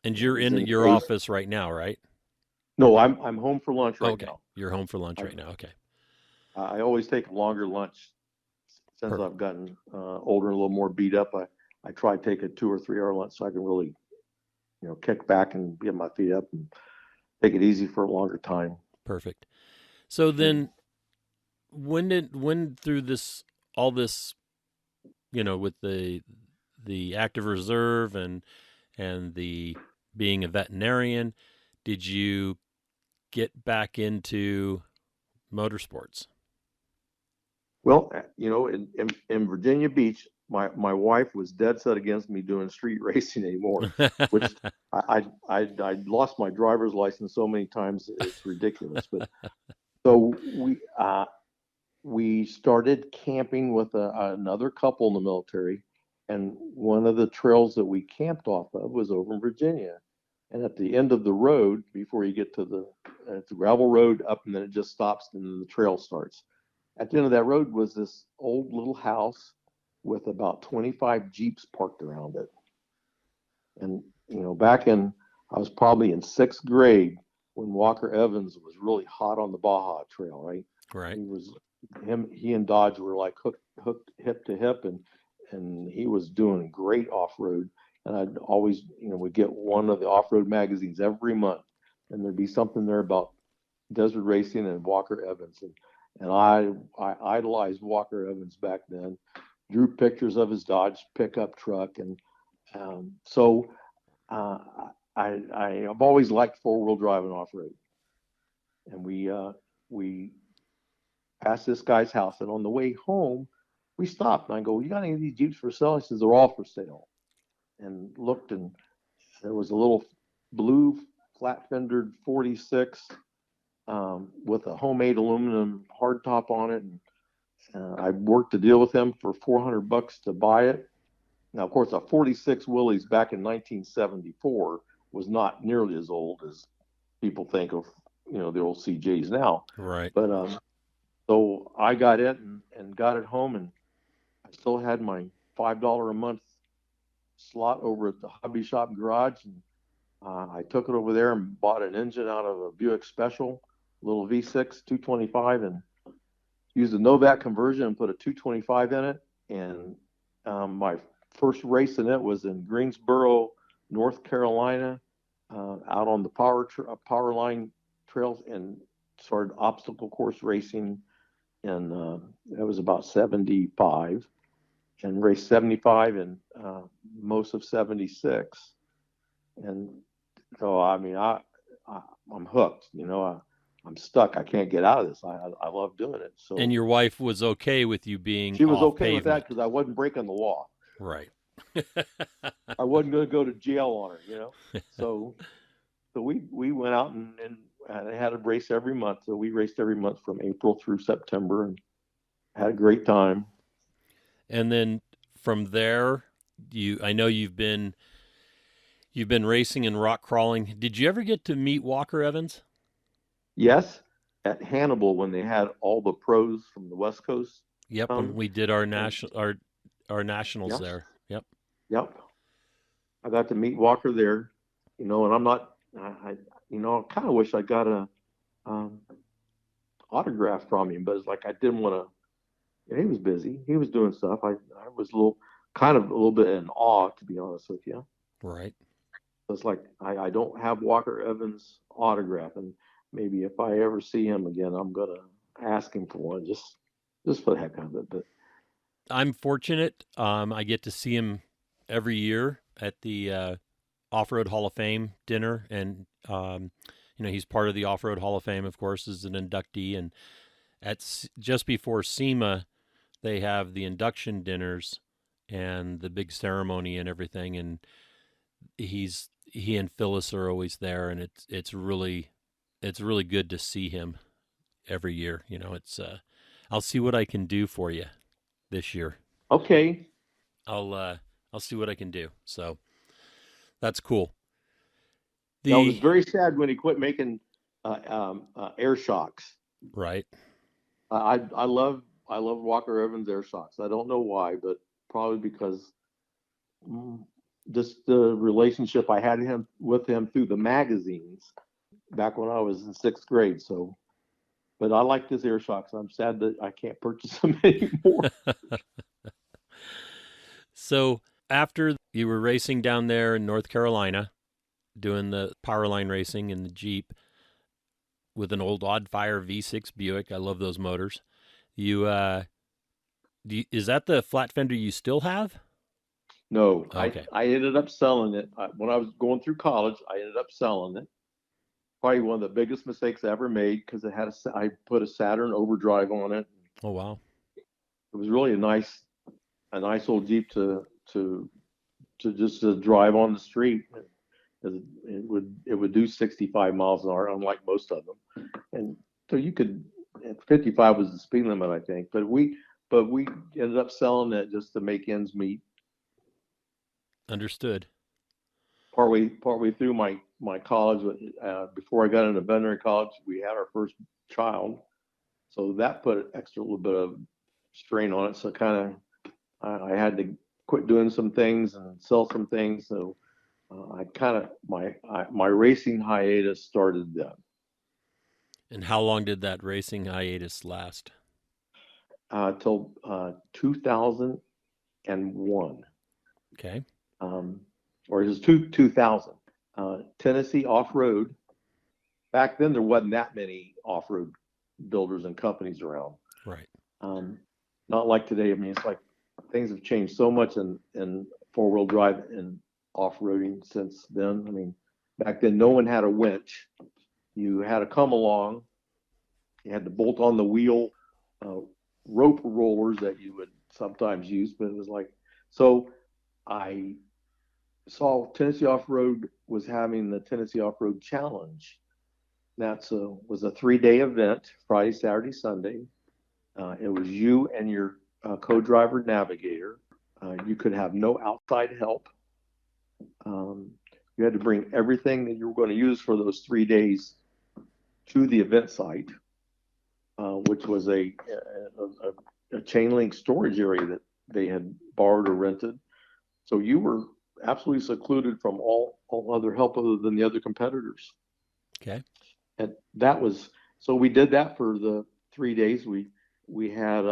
and And I you're was in in your Grace. office right now, right? No, I'm home for lunch Oh, right okay, now. you're home for lunch I right now. Okay, I always take a longer lunch since perfect. I've gotten older and a little more beat up. I try to take a 2 or 3 hour lunch so I can really kick back and get my feet up and take it easy for a longer time. Perfect. So And then, when through this all this, with the active reserve and the being a veterinarian, did you get back into motorsports? well, in Virginia Beach, my wife was dead set against me doing street racing anymore, which I lost my driver's license so many times it's ridiculous. But so we started camping with another couple in the military, and one of the trails that we camped off of was over in Virginia. And at the end of the road, before you get to it's a gravel road up, and then it just stops, and then the trail starts. At the end of that road was this old little house with about 25 Jeeps parked around it. And back in I was probably in 6th grade when Walker Evans was really hot on the Baja Trail, right? Right. He and Dodge were like hooked hip to hip, and he was doing great off road. And I'd always, would get one of the off road magazines every month, and there'd be something there about desert racing and Walker Evans, and I idolized Walker Evans back then. Drew pictures of his Dodge pickup truck, and so uh, I've always liked 4-wheel drive and off road. And we passed this guy's house, and on the way home, we stopped, and I go, "You got any of these Jeeps for sale?" He says, "They're all for sale." And looked, and there was a little blue flat fendered 46 with a homemade aluminum hardtop on it. And I worked a deal with him for $400 to buy it. Now, of course, a 46 Willys back in 1974 was not nearly as old as people think of, the old CJs now. Right. But so I got it and got it home, and I still had my $5 a month slot over at the hobby shop garage. And I took it over there and bought an engine out of a Buick Special, little V6 225, and used a Novak conversion and put a 225 in it. And my first race in it was in Greensboro, North Carolina, out on the power line trails, and started obstacle course racing. And that was about 75, and raced 75 and most of 76. And so, I mean, I'm hooked. I'm stuck. I can't get out of this. I love doing it. So, And your wife was okay with you being she was off okay with that pavement? because I wasn't breaking the law. Right. I wasn't going to go to jail on her. So we went out and had a race every month. So we raced every month from April through September, and had a great time. And then from there, I know you've been racing and rock crawling. Did you ever get to meet Walker Evans? Yes, at Hannibal when they had all the pros from the West Coast. Yep, when we did our And nationals yeah, there. Yep. yep. I got to meet Walker there, and I'm not. I kind of wish I got a autograph from him, but it's like I didn't want to. He was busy. He was doing stuff. I was a little bit in awe, to be honest with you. Right. It's like I don't have Walker Evans' autograph, and maybe if I ever see him again, I'm gonna ask him for one, just for the heck of it. But I'm fortunate. I get to see him every year at the Offroad Hall of Fame dinner, and he's part of the Off-Road Hall of Fame, of course, as an inductee. And just before SEMA, they have the induction dinners and the big ceremony and everything. And he and Phyllis are always there, and it's really good to see him every year. I'll see what I can do for you this year. Okay. I'll see what I can do. So that's cool. I was very sad when he quit making air shocks. Right. I love Walker Evans air shocks. I don't know why, but probably because just the relationship I had with him through the magazines back when I was in 6th grade. So, but I like his air shocks. I'm sad that I can't purchase them anymore. So after you were racing down there in North Carolina, doing the Powerline racing in the Jeep with an old Oddfire V6 Buick, I love those motors. Is that the flat fender you still have? No, okay. I ended up selling it. When I was going through college, I ended up selling it. Probably one of the biggest mistakes I ever made because I put a Saturn overdrive on it. Oh, wow. It was really a nice old Jeep to just drive on the street. It would do 65 miles an hour, unlike most of them. And so 55 was the speed limit, I think. But we ended up selling it just to make ends meet. Understood. Partway through my college, before I got into veterinary college, we had our first child, so that put an extra little bit of strain on it. So kind of I had to quit doing some things and sell some things. So my racing hiatus started then. And how long did that racing hiatus last? Till 2001. Okay. Or it was 2000. Tennessee Offroad. Back then, there wasn't that many off-road builders and companies around. Right. Not like today. I mean, it's like things have changed so much in four-wheel drive and off-roading since then. I mean, back then, no one had a winch. You had to come along. You had to bolt on the wheel rope rollers that you would sometimes use, but it was like, so I saw Tennessee Off-Road was having the Tennessee Off-Road Challenge. That was a 3-day event, Friday, Saturday, Sunday. It was you and your co-driver navigator. You could have no outside help. You had to bring everything that you were going to use for those 3 days to the event site, which was a chain link storage area that they had borrowed or rented. So you were absolutely secluded from all other help other than the other competitors. Okay. And that was, so we did that for the 3 days. We had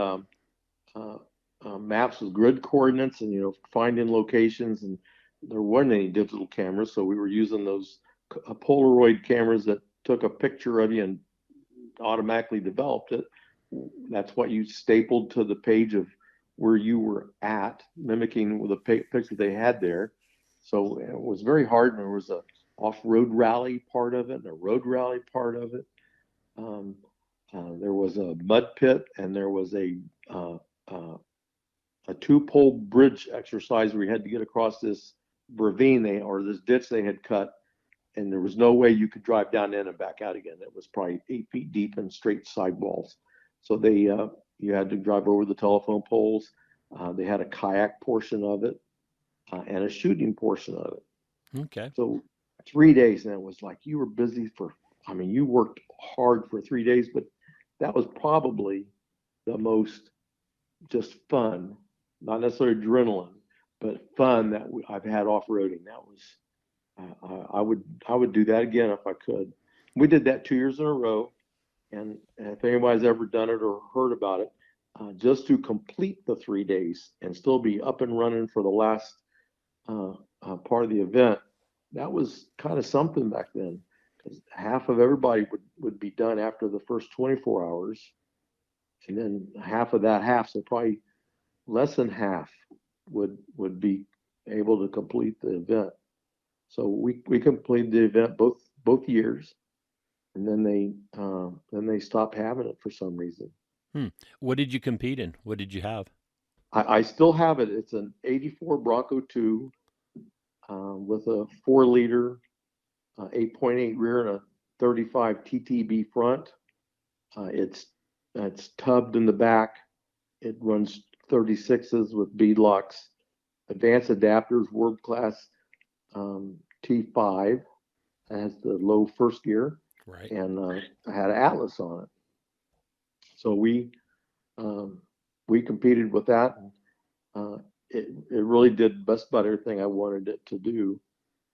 maps with grid coordinates and, finding locations, and there weren't any digital cameras. So we were using those Polaroid cameras that took a picture of you and automatically developed it. That's what you stapled to the page of where you were at, mimicking the picture they had there. So it was very hard. There was a off-road rally part of it and a road rally part of it. There was a mud pit, and there was a 2-pole bridge exercise where you had to get across this ravine or this ditch they had cut, and there was no way you could drive down in and back out again. It was probably 8 feet deep and straight sidewalls. So you had to drive over the telephone poles. They had a kayak portion of it and a shooting portion of it. Okay. So 3 days, and it was like you were busy you worked hard for 3 days, but that was probably the most just fun, not necessarily adrenaline, but fun that I've had off-roading. That was, I would do that again if I could. We did that 2 years in a row. And if anybody's ever done it or heard about it, just to complete the 3 days and still be up and running for the last part of the event, that was kind of something back then, because half of everybody would be done after the first 24 hours. And then half of that half, so probably less than half would be able to complete the event. So we completed the event both years. and then they stopped having it for some reason. What did you compete in? What did you have? I still have it. It's an '84 Bronco 2 with a 4-liter 8.8 rear and a 35 TTB front. It's tubbed in the back. It runs 36s with beadlocks, advanced adapters, world class T5. It has the low first gear, Right. and I had an Atlas on it. So we competed with that. It really did just about everything I wanted it to do.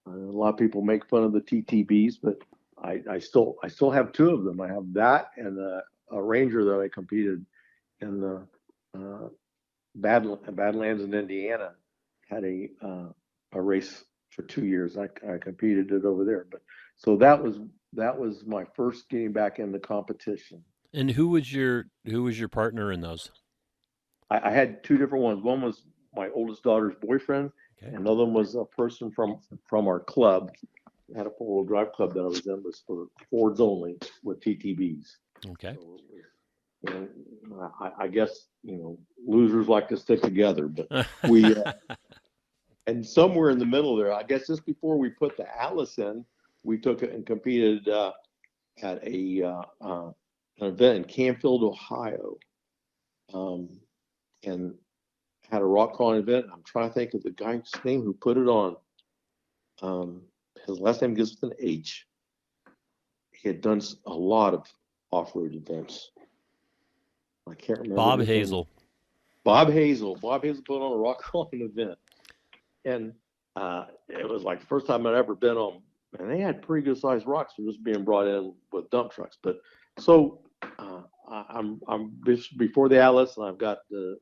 A lot of people make fun of the TTBs, but I still have 2 of them. I have that and a Ranger that I competed in the Badlands in Indiana. Had a race for 2 years. I competed it over there, but so that was my first getting back into competition. And who was your partner in those? I had 2 different ones. One was my oldest daughter's boyfriend. Okay. Another one was a person from our club. I had a 4-wheel drive club that I was in, was for Fords only with TTBs. Okay. So I guess losers like to stick together, but we and somewhere in the middle there, I guess just before we put the Atlas in, we took it and competed at an event in Canfield, Ohio, and had a rock crawling event. I'm trying to think of the guy's name who put it on. His last name begins with an H. He had done a lot of off-road events. I can't remember. Bob Hazel. Bob Hazel put on a rock crawling event, and it was like the first time I'd ever been on. And they had pretty good sized rocks for just being brought in with dump trucks. But so I'm before the Atlas, and I've got the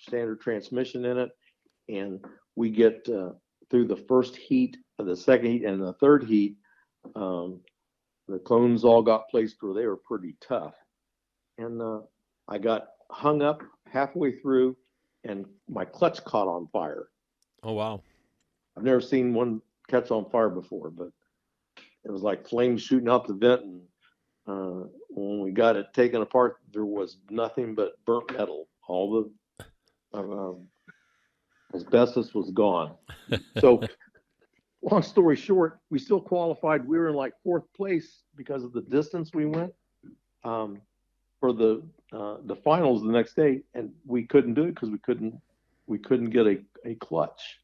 standard transmission in it, and we get through the first heat, the second heat, and the third heat. The clones all got placed where they were pretty tough, and I got hung up halfway through, and my clutch caught on fire. Oh wow! I've never seen one catch on fire before, but it was like flames shooting out the vent, and when we got it taken apart, there was nothing but burnt metal. All the asbestos was gone. So, long story short, we still qualified. We were in like 4th place because of the distance we went for the finals the next day, and we couldn't do it because we couldn't get a clutch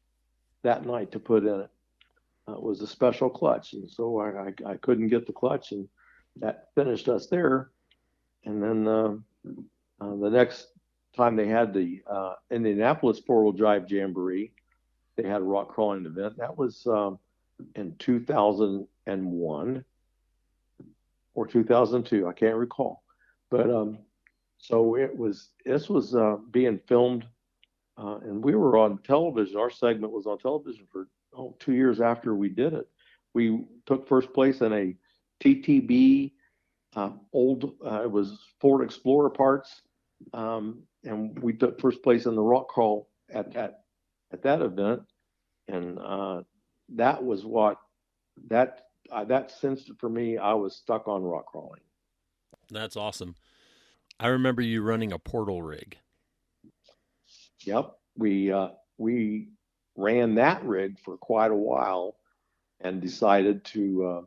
that night to put in it. It was a special clutch, and so I couldn't get the clutch, and that finished us there. And then the next time they had the Indianapolis 4-wheel drive jamboree, they had a rock crawling event. That was in 2001 or 2002. I can't recall, but so this was being filmed, and we were on television. Our segment was on television for 2 years after we did it. We took first place in a TTB it was Ford Explorer parts, and we took first place in the rock crawl at that event, and that was what that cinched it for me. I was stuck on rock crawling. That's awesome. I remember you running a portal rig. Yep, we ran that rig for quite a while, and decided to.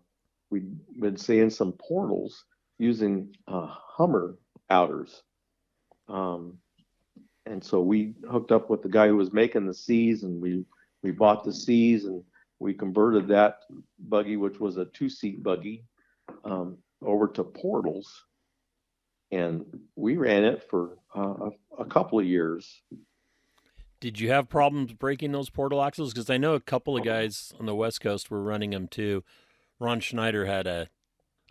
We'd been seeing some portals using Hummer outers, and so we hooked up with the guy who was making the C's, and we bought the C's, and we converted that buggy, which was a 2-seat buggy, over to portals, and we ran it for a couple of years. Did you have problems breaking those portal axles? Because I know a couple of guys on the West Coast were running them too. Ron Schneider had a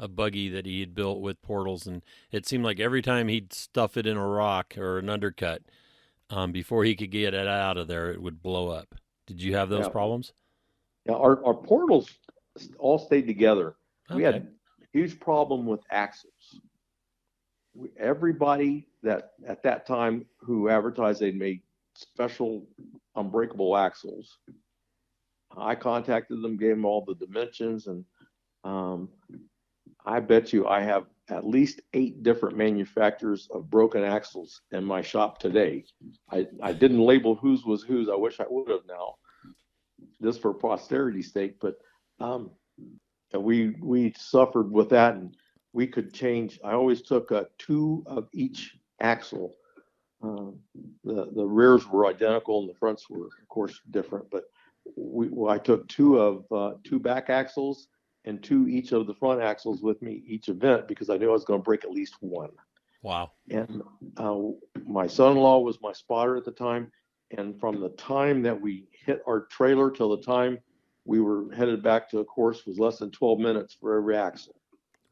buggy that he had built with portals, and it seemed like every time he'd stuff it in a rock or an undercut, before he could get it out of there, it would blow up. Did you have those problems? Yeah, our portals all stayed together. Okay. We had a huge problem with axles. Everybody that at that time who advertised they made special unbreakable axles, I contacted them, gave them all the dimensions, and I bet you I have at least 8 different manufacturers of broken axles in my shop today. I didn't label whose was whose. I wish I would have now, just for posterity's sake. But we suffered with that, and we could change. I always took 2 of each axle. The rears were identical, and the fronts were, of course, different. But I took 2 back axles and 2 each of the front axles with me each event, because I knew I was going to break at least one. Wow. And my son-in-law was my spotter at the time. And from the time that we hit our trailer till the time we were headed back to a course was less than 12 minutes for every axle.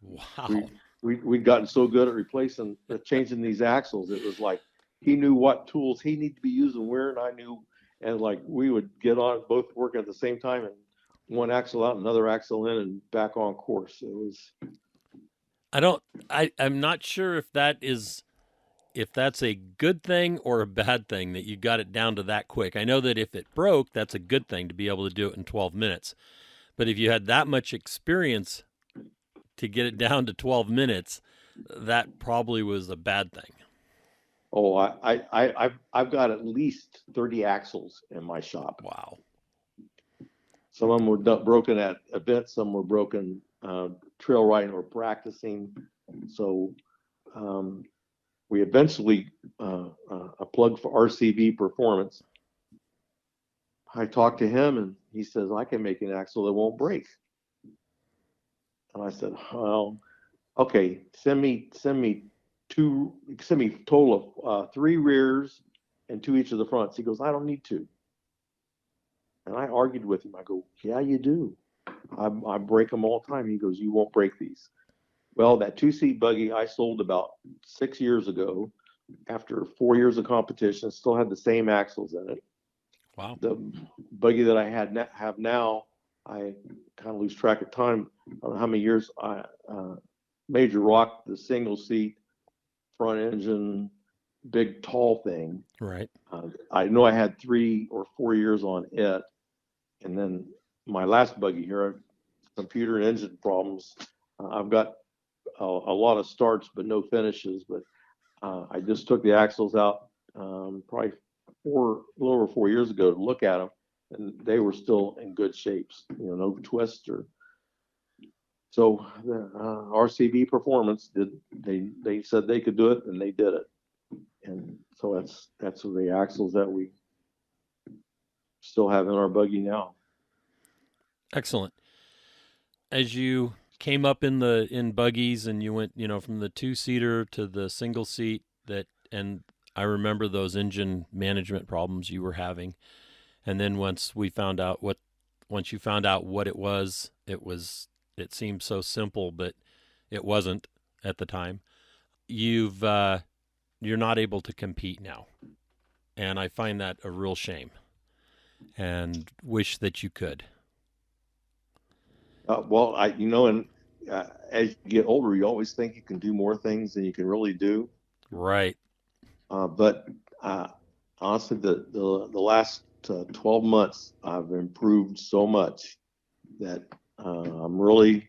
Wow. We'd gotten so good at changing these axles. It was like he knew what tools he needed to be using where, and I knew. And like we would get on, both working at the same time, and one axle out, another axle in, and back on course. It was. I'm not sure if that's a good thing or a bad thing that you got it down to that quick. I know that if it broke, that's a good thing to be able to do it in 12 minutes. But if you had that much experience to get it down to 12 minutes, that probably was a bad thing. Oh, I've got at least 30 axles in my shop. Wow. Some of them were broken at events. Some were broken trail riding or practicing. So we eventually a plug for RCV Performance. I talked to him, and he says, I can make an axle that won't break. And I said, well, okay, send me a total of 3 rears and 2 each of the fronts. He goes, I don't need 2. And I argued with him. I go, yeah, you do. I break them all the time. He goes, you won't break these. Well, that 2-seat buggy I sold about 6 years ago after 4 years of competition, still had the same axles in it. Wow. The buggy that I have now, I kind of lose track of time. I don't know how many years Major Rock, the single seat, front engine, big tall thing. Right. I know I had 3 or 4 years on it. And then my last buggy here, computer and engine problems. I've got a lot of starts, but no finishes. But I just took the axles out probably a little over 4 years ago to look at them, and they were still in good shapes. No twist or. So the RCV Performance they said they could do it, and they did it. And so that's the axles that we still have in our buggy now. Excellent. As you came up in buggies and you went, from the 2-seater to the single seat, and I remember those engine management problems you were having. And then once you found out what it was, it seemed so simple, but it wasn't at the time. You're not able to compete now. And I find that a real shame and wish that you could. Well, as you get older, you always think you can do more things than you can really do. Right. But honestly, the last 12 months, I've improved so much that I'm really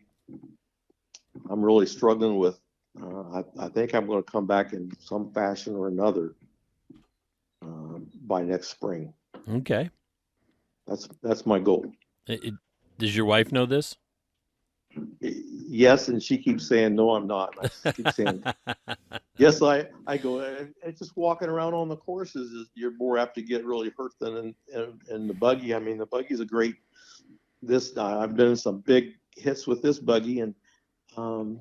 struggling with. I think I'm going to come back in some fashion or another by next spring. Okay. That's my goal. Does your wife know this? Yes, and she keeps saying, no, I'm not. And I keep saying, yes, I go, and just walking around on the courses, you're more apt to get really hurt than in the buggy. I mean, the buggy's a great, I've been in some big hits with this buggy, and I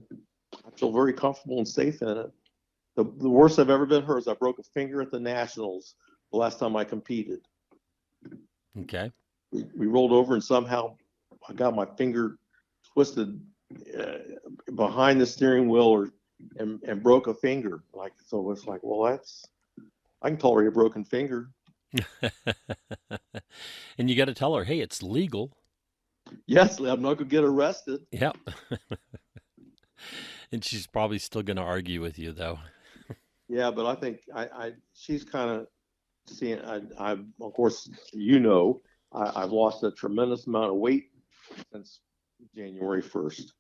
feel very comfortable and safe in it. The worst I've ever been hurt is I broke a finger at the Nationals the last time I competed. Okay. We rolled over, and somehow I got my finger twisted behind the steering wheel and broke a finger. So it's like, well, I can tolerate a broken finger. And you got to tell her, hey, it's legal. Yes, I'm not going to get arrested. Yep. And she's probably still going to argue with you, though. Yeah, but I think she's kind of seeing. Of course, I've lost a tremendous amount of weight since January 1st,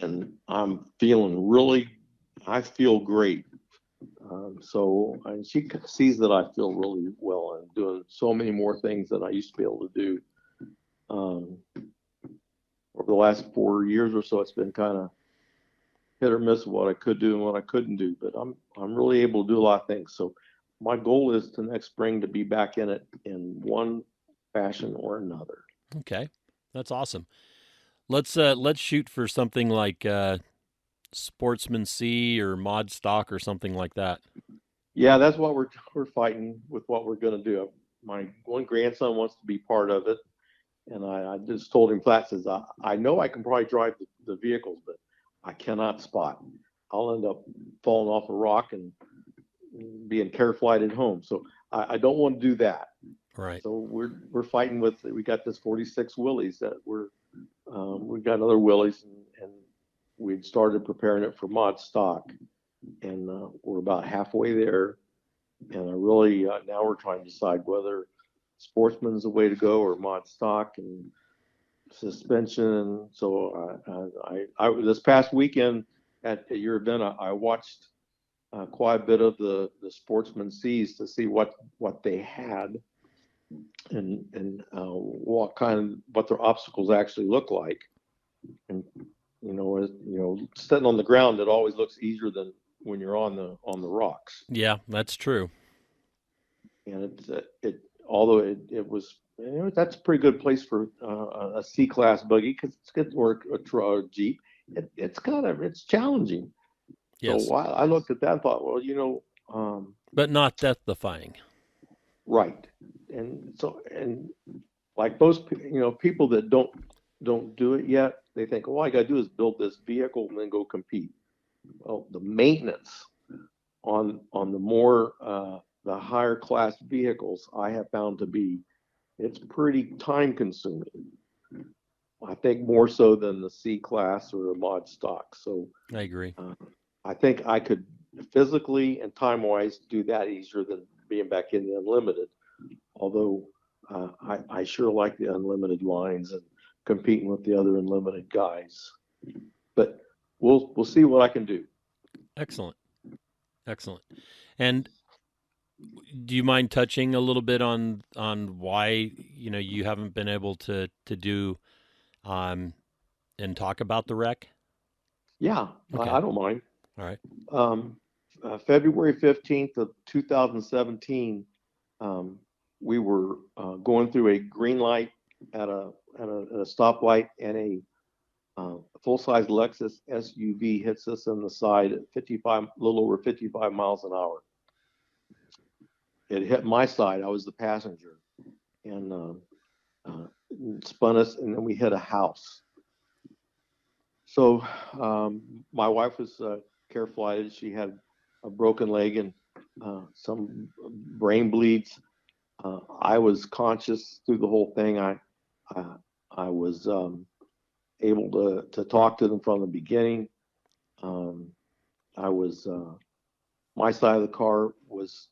and I feel great. And she sees that I feel really well and doing so many more things than I used to be able to do. Over the last 4 years or so, it's been kind of hit or miss what I could do and what I couldn't do, but I'm really able to do a lot of things. So my goal is to next spring to be back in it in one fashion or another. Okay, that's awesome. Let's shoot for something like Sportsman C or Mod Stock or something like that. Yeah, that's what we're fighting with what we're going to do. My one grandson wants to be part of it, and I just told him flat, says I know I can probably drive the vehicles, but I cannot spot. I'll end up falling off a rock and being care flight at home. So I don't want to do that. Right. So we're fighting with. We got this 46 Willys that we've got another Willys, and we'd started preparing it for Mod Stock, and we're about halfway there. And I really now we're trying to decide whether Sportsman's the way to go or Mod Stock and suspension. So I this past weekend at your event, I watched quite a bit of the Sportsman C's to see what they had and what their obstacles actually look like. And sitting on the ground, it always looks easier than when you're on the rocks. Yeah, that's true. And although it was, that's a pretty good place for a C-class buggy because it's good or a Jeep. It's challenging. Yes. So I looked at that and thought, well, but not death defying. Right. And like most people that don't do it yet, they think, all I got to do is build this vehicle and then go compete. Well, the maintenance on the more the higher class vehicles, I have found to be, it's pretty time consuming. I think more so than the C class or a Mod Stock. So I agree. I think I could physically and time wise do that easier than being back in the unlimited. Although I sure like the unlimited lines and competing with the other unlimited guys. But we'll see what I can do. Excellent. And do you mind touching a little bit on why you haven't been able to do and talk about the wreck? Yeah, okay. I don't mind. All right. February 15th of 2017, we were going through a green light at a stoplight, and a full-size Lexus SUV hits us in the side at a little over 55 miles an hour. It hit my side. I was the passenger, and spun us, and then we hit a house. So my wife was care flighted. She had a broken leg and some brain bleeds. I was conscious through the whole thing. I was able to talk to them from the beginning. My side of the car was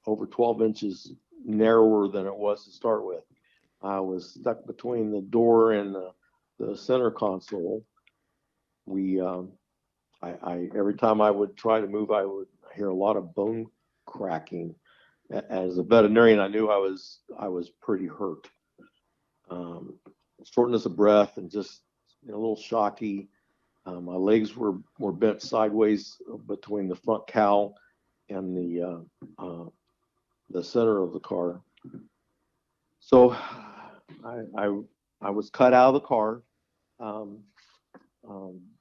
over 12 inches narrower than it was to start with. I was stuck between the door and the center console. Every time I would try to move, I would hear a lot of bone cracking. As a veterinarian, I knew I was pretty hurt. Shortness of breath and just a little shocky. My legs were bent sideways between the front cowl and the center of the car. So I was cut out of the car.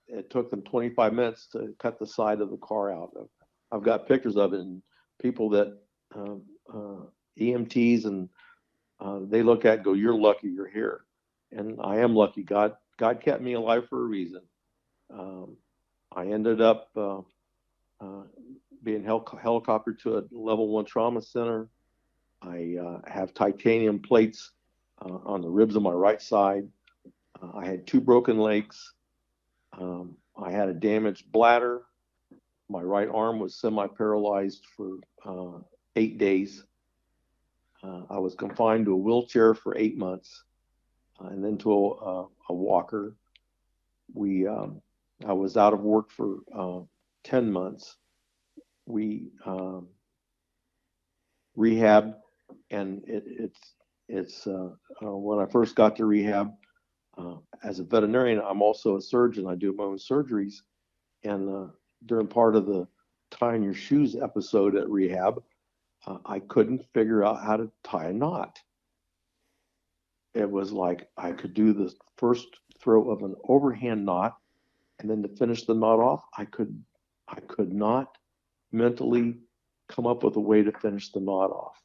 It took them 25 minutes to cut the side of the car out. I've got pictures of it, and people that EMTs and they look at it and go, "You're lucky you're here," and I am lucky. God kept me alive for a reason. I ended up being helicoptered to a level 1 trauma center. I have titanium plates on the ribs of my right side. I had 2 broken legs. I had a damaged bladder. My right arm was semi-paralyzed for 8 days. I was confined to a wheelchair for 8 months, and then to a walker. I was out of work for 10 months. We rehab, and it's when I first got to rehab, as a veterinarian, I'm also a surgeon. I do my own surgeries, and during part of the tying your shoes episode at rehab, I couldn't figure out how to tie a knot. It was like I could do the first throw of an overhand knot, and then to finish the knot off, I could not mentally come up with a way to finish the knot off.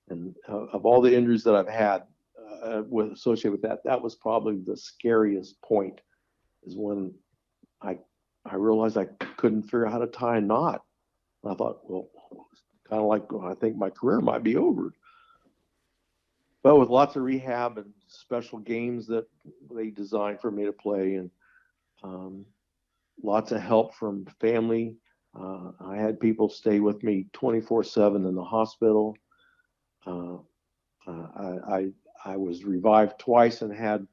And of all the injuries that I've had associated with that, that was probably the scariest point, is when I realized I couldn't figure out how to tie a knot. And I thought, well, kind of like, I think my career might be over. But with lots of rehab and special games that they designed for me to play, and lots of help from family. I had people stay with me 24/7 in the hospital. I was revived twice and had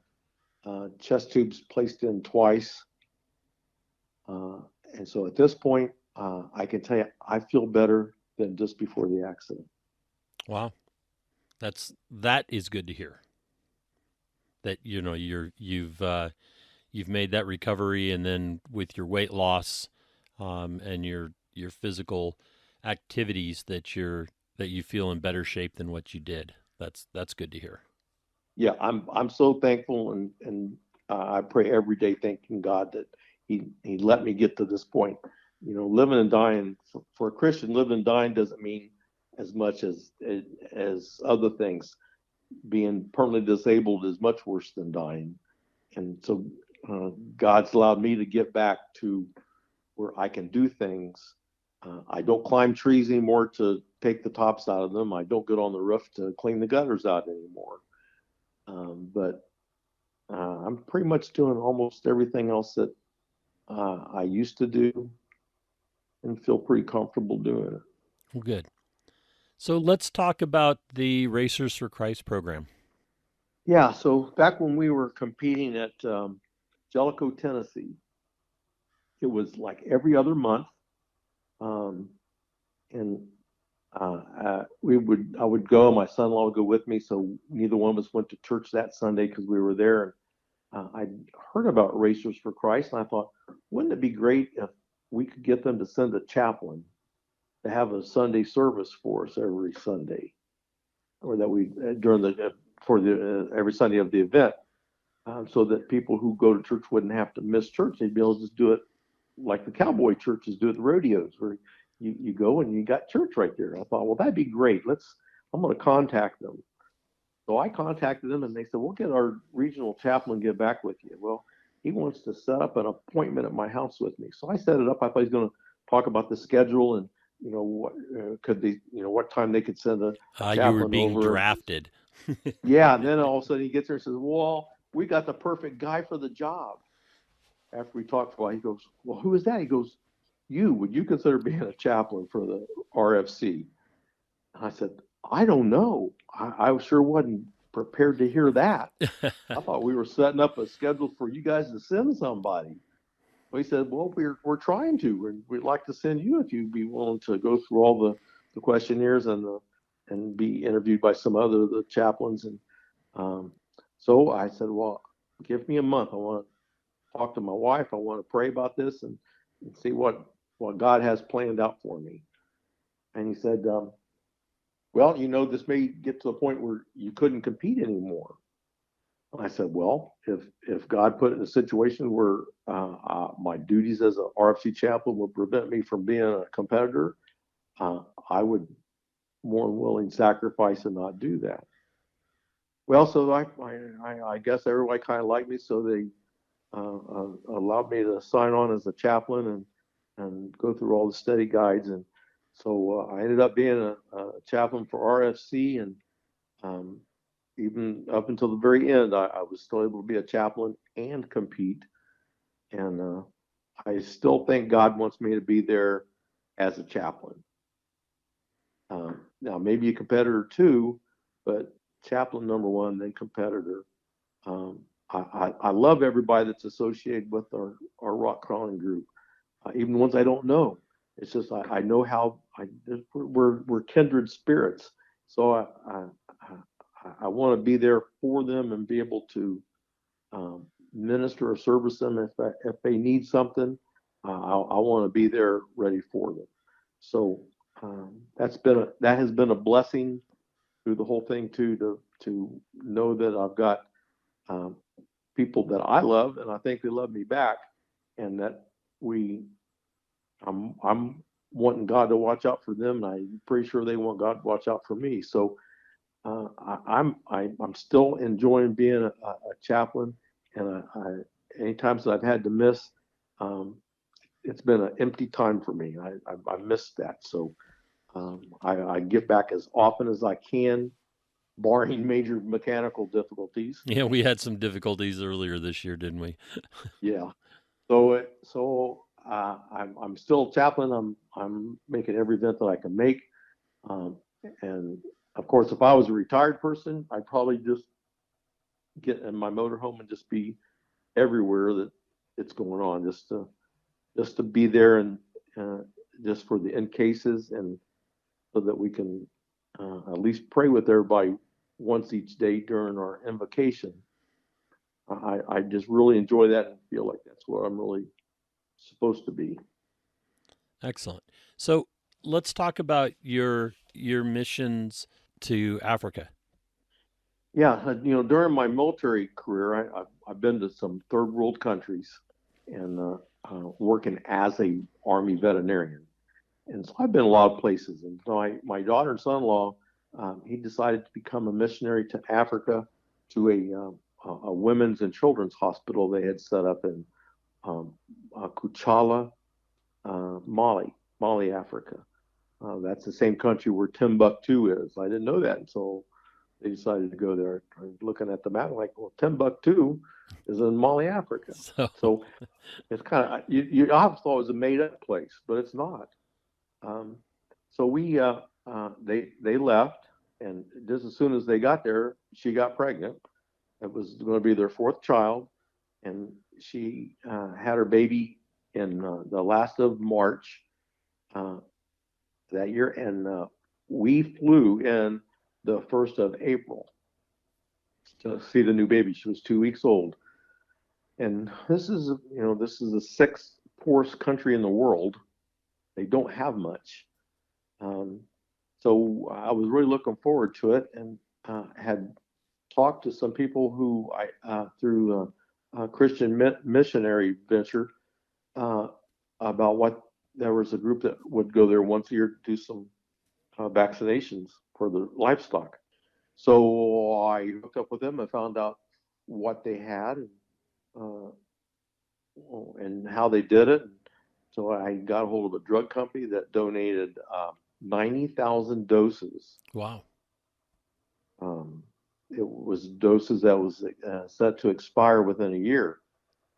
chest tubes placed in twice. And so at this point, I can tell you, I feel better than just before the accident. Wow. That is good to hear. That, you know, you've made that recovery, and then with your weight loss, and your physical activities, that you feel in better shape than what you did. That's good to hear. Yeah, I'm so thankful, and I pray every day, thanking God that he let me get to this point. You know, living and dying for a Christian, living and dying doesn't mean as much as other things. Being permanently disabled is much worse than dying, and so God's allowed me to get back to where I can do things. I don't climb trees anymore to take the tops out of them. I don't get on the roof to clean the gutters out anymore. But I'm pretty much doing almost everything else that I used to do, and feel pretty comfortable doing it. Well, good. So let's talk about the Racers for Christ program. Yeah, so back when we were competing at Jellicoe, Tennessee, it was like every other month. And I would go, my son-in-law would go with me, so neither one of us went to church that Sunday because we were there. And I'd heard about Racers for Christ, and I thought, wouldn't it be great if we could get them to send a chaplain to have a Sunday service for us every Sunday, or that we every Sunday of the event, so that people who go to church wouldn't have to miss church. They'd be able to just do it like the cowboy churches do at the rodeos, where you go and you got church right there. I thought, well, that'd be great. I'm going to contact them. So I contacted them, and they said, we'll get our regional chaplain, get back with you. Well, he wants to set up an appointment at my house with me. So I set it up. I thought he was going to talk about the schedule, and what could they, what time they could send a chaplain you were being over. drafted. Yeah, and then all of a sudden he gets there and says, well, we got the perfect guy for the job. After we talked for a while, he goes, well, who is that? He goes, would you consider being a chaplain for the RFC? And I said, I don't know. I sure wasn't prepared to hear that. I thought we were setting up a schedule for you guys to send somebody. Well, he said, well, we're trying to, and we'd like to send you if you'd be willing to go through all the questionnaires and be interviewed by some other of the chaplains. And so I said, well, give me a month. I want to talk to my wife. I want to pray about this and see what God has planned out for me. And he said, well, this may get to the point where you couldn't compete anymore. I said, well, if God put it in a situation where my duties as an RFC chaplain would prevent me from being a competitor, I would more than willing sacrifice and not do that. Well, so I guess everybody kind of liked me, so they allowed me to sign on as a chaplain and go through all the study guides. And so I ended up being a chaplain for RFC, and even up until the very end, I was still able to be a chaplain and compete. And I still think God wants me to be there as a chaplain. Now, maybe a competitor too, but chaplain number one, then competitor. I love everybody that's associated with our rock crawling group, even the ones I don't know. It's just I know how we're kindred spirits. So I want to be there for them and be able to minister or service them if they need something. I want to be there ready for them. So that has been a blessing through the whole thing too, to know that I've got people that I love and I think they love me back, and that I'm wanting God to watch out for them, and I'm pretty sure they want God to watch out for me. So I'm still enjoying being a chaplain, and any times that I've had to miss, it's been an empty time for me. I missed that. So I get back as often as I can, barring major mechanical difficulties. Yeah, we had some difficulties earlier this year, didn't we? Yeah. So I'm still a chaplain. I'm making every event that I can make. And of course, if I was a retired person, I'd probably just get in my motorhome and just be everywhere that it's going on, just to be there, and just for the in cases, and so that we can at least pray with everybody once each day during our invocation. I just really enjoy that and feel like that's what I'm really supposed to be. Excellent. So let's talk about your missions to Africa. Yeah, during my military career, I've been to some third world countries, and working as a Army veterinarian. And so I've been a lot of places. And so my daughter and son-in-law, he decided to become a missionary to Africa, to a women's and children's hospital they had set up in Kuchala, Mali, Africa. That's the same country where Timbuktu is. I didn't know that until they decided to go there. I was looking at the map, like, well, Timbuktu is in Mali, Africa. So it's kind of, you always thought it was a made-up place, but it's not. So they left, and just as soon as they got there, she got pregnant. It was going to be their fourth child, and she had her baby in the last of March that year, and we flew in the 1st of April to see the new baby. She was 2 weeks old, and this is the sixth poorest country in the world. They don't have much, so I was really looking forward to it, and had talked to some people who through a Christian missionary venture, about what there was a group that would go there once a year to do some vaccinations for the livestock. So I hooked up with them and found out what they had, and how they did it. So I got a hold of a drug company that donated 90,000 doses. Wow. It was doses that was set to expire within a year.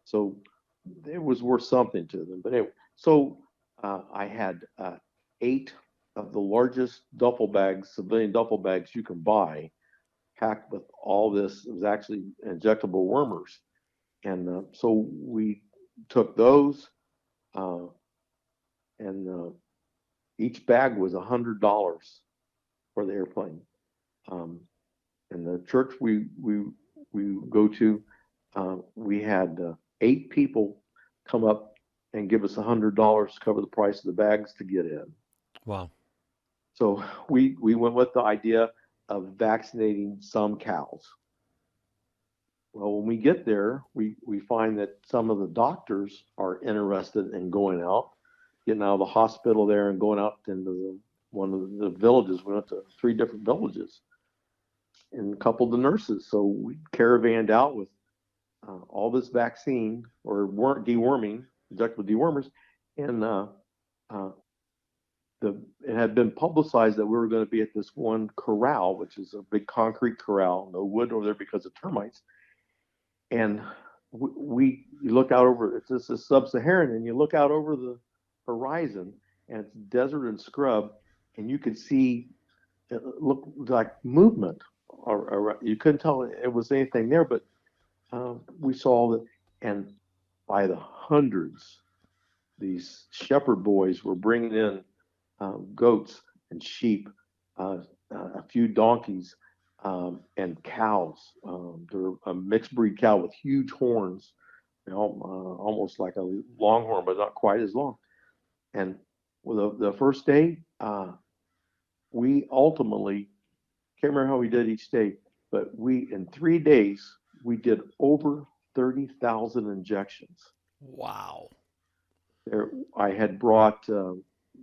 So it was worth something to them. But anyway, so I had 8 of the largest duffel bags, civilian duffel bags you can buy, packed with all this. It was actually injectable wormers. And so we took those, and each bag was $100 for the airplane. And the church we go to, we had 8 people come up and give us $100 to cover the price of the bags to get in. Wow. So we went with the idea of vaccinating some cows. Well, when we get there, we find that some of the doctors are interested in going out, getting out of the hospital there and going out into one of the villages. We went to 3 different villages, and a couple of the nurses. So we caravanned out with all this vaccine or deworming, injectable dewormers, and it had been publicized that we were going to be at this one corral, which is a big concrete corral, no wood over there because of termites. And you look out over, this is sub-Saharan, and you look out over the horizon, and it's desert and scrub, and you could see it looked like movement. Or you couldn't tell it was anything there, but we saw that, and by the hundreds, these shepherd boys were bringing in goats and sheep, a few donkeys, and cows. They're a mixed breed cow with huge horns, almost like a longhorn, but not quite as long. And the first day, we ultimately can't remember how we did each day, but in 3 days we did over 30,000 injections. Wow. I had brought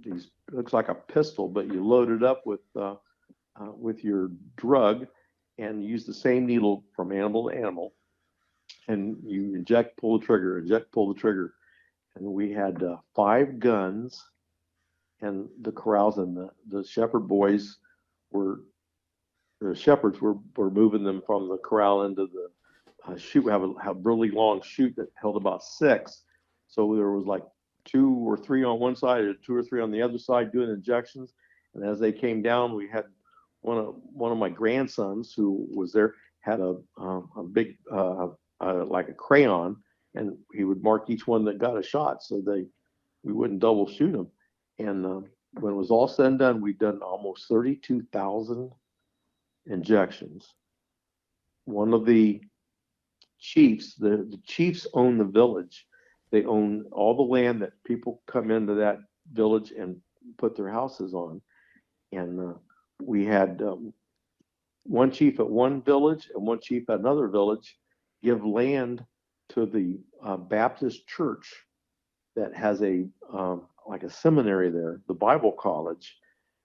these, looks like a pistol, but you load it up with your drug and use the same needle from animal to animal, and you inject, pull the trigger, inject, pull the trigger. And we had 5 guns, and the corrals, and the shepherd boys were, the shepherds were moving them from the corral into the chute. We have a really long chute that held about 6. So there was like 2 or 3 on one side and 2 or 3 on the other side doing injections. And as they came down, we had one of my grandsons who was there, had a big like a crayon, and he would mark each one that got a shot, so we wouldn't double shoot them. And when it was all said and done, we'd done almost 32,000 injections. One of the chiefs, the chiefs own the village. They own all the land that people come into that village and put their houses on. And we had one chief at one village and one chief at another village give land to the Baptist church that has a like a seminary there, the Bible college.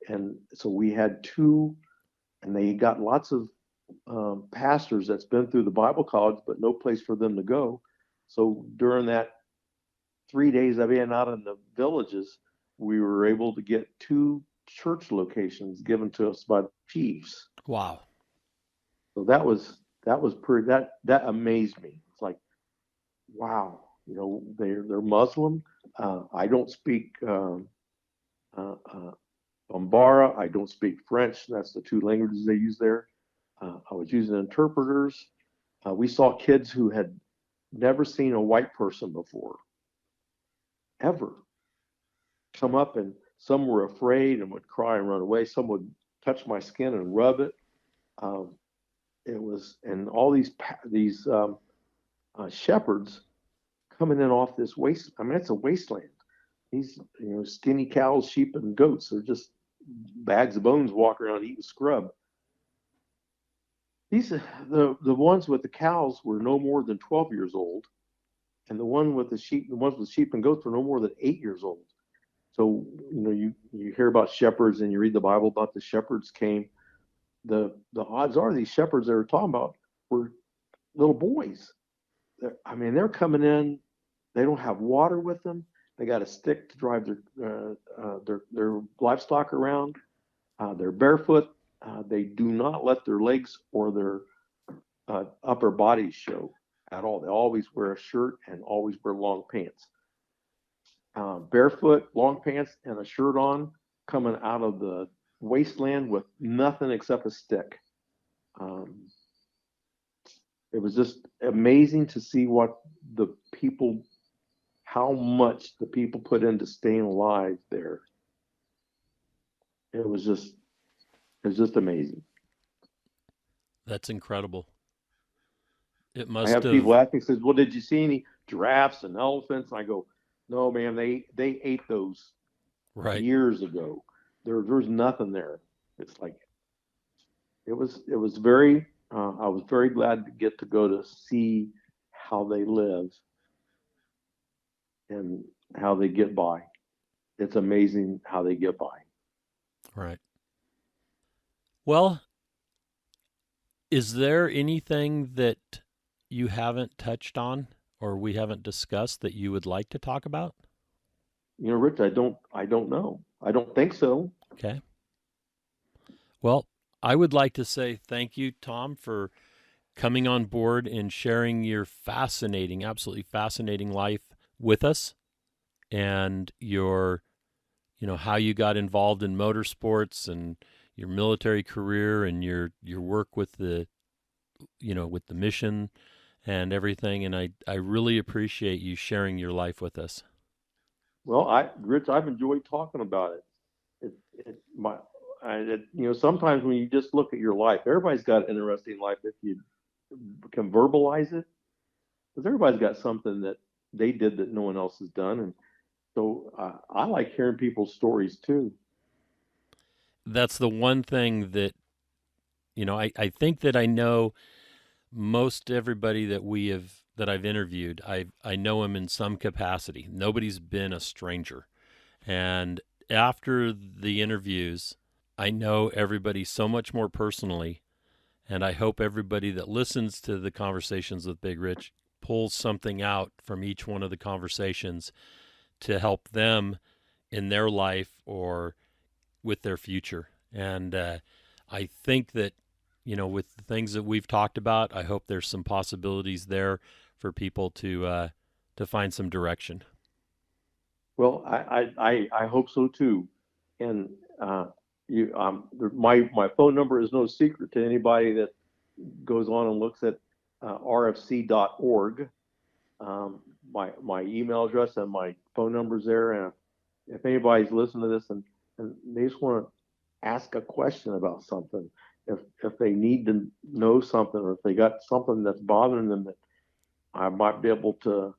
And so we had 2, and they got lots of pastors that's been through the Bible college, but no place for them to go. So during that 3 days of being out in the villages, we were able to get 2 church locations given to us by the chiefs. Wow. So that was pretty, that amazed me. It's like, wow, they're Muslim. I don't speak Bambara. I don't speak French. That's the 2 languages they use there. I was using interpreters. We saw kids who had never seen a white person before, ever, come up, and some were afraid and would cry and run away. Some would touch my skin and rub it. It was, and all these shepherds coming in off this waste. I mean, it's a wasteland. These skinny cows, sheep, and goats are just bags of bones walking around eating scrub. These the ones with the cows were no more than 12 years old, and the ones with sheep and goats were no more than 8 years old. So you hear about shepherds and you read the Bible about the shepherds came. The odds are these shepherds they were talking about were little boys. They're coming in. They don't have water with them. They got a stick to drive their livestock around. They're barefoot. They do not let their legs or their upper bodies show at all. They always wear a shirt and always wear long pants. Barefoot, long pants, and a shirt on, coming out of the wasteland with nothing except a stick. It was just amazing to see how much the people put into staying alive there. It was just amazing. That's incredible. It I must have have. people ask me, says, "Well, did you see any giraffes and elephants?" And I go, "No, man, they ate those Right. years ago. There's nothing there." It's like it was very. I was very glad to get to go to see how they live and how they get by. It's amazing how they get by. Right. Well, is there anything that you haven't touched on or we haven't discussed that you would like to talk about? Rich, I don't know. I don't think so. Okay. Well, I would like to say thank you, Tom, for coming on board and sharing your fascinating, absolutely fascinating life with us, and your, how you got involved in motorsports and your military career and your work with the, with the mission and everything. And I really appreciate you sharing your life with us. Well, Rich, I've enjoyed talking about it. Sometimes when you just look at your life, everybody's got an interesting life if you can verbalize it, because everybody's got something that they did that no one else has done. And so I like hearing people's stories too. That's the one thing that, I think that I know most everybody that I've interviewed. I know him in some capacity. Nobody's been a stranger. And after the interviews, I know everybody so much more personally. And I hope everybody that listens to the Conversations with Big Rich pulls something out from each one of the conversations to help them in their life or with their future. And I think that, with the things that we've talked about, I hope there's some possibilities there for people to find some direction. Well, I hope so too. And my phone number is no secret to anybody that goes on and looks at rfc.org. My email address and my phone number's there. And if anybody's listening to this and they just want to ask a question about something, if they need to know something, or if they got something that's bothering them that I might be able to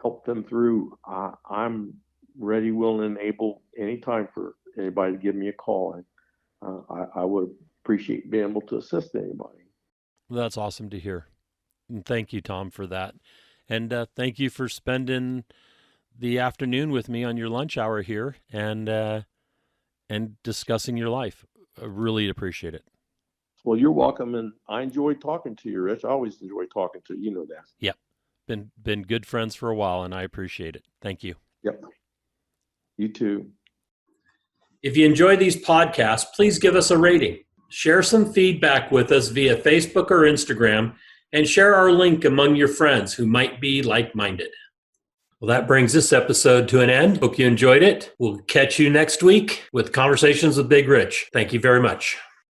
help them through, I'm ready, willing, and able anytime for anybody to give me a call. And I would appreciate being able to assist anybody. Well, that's awesome to hear. And thank you, Tom, for that. And thank you for spending the afternoon with me on your lunch hour here and discussing your life. I really appreciate it. Well, you're welcome, and I enjoyed talking to you, Rich. I always enjoy talking to you. You know that. Yep. Been good friends for a while, and I appreciate it. Thank you. Yep. You too. If you enjoy these podcasts, please give us a rating. Share some feedback with us via Facebook or Instagram, and share our link among your friends who might be like-minded. Well, that brings this episode to an end. Hope you enjoyed it. We'll catch you next week with Conversations with Big Rich. Thank you very much.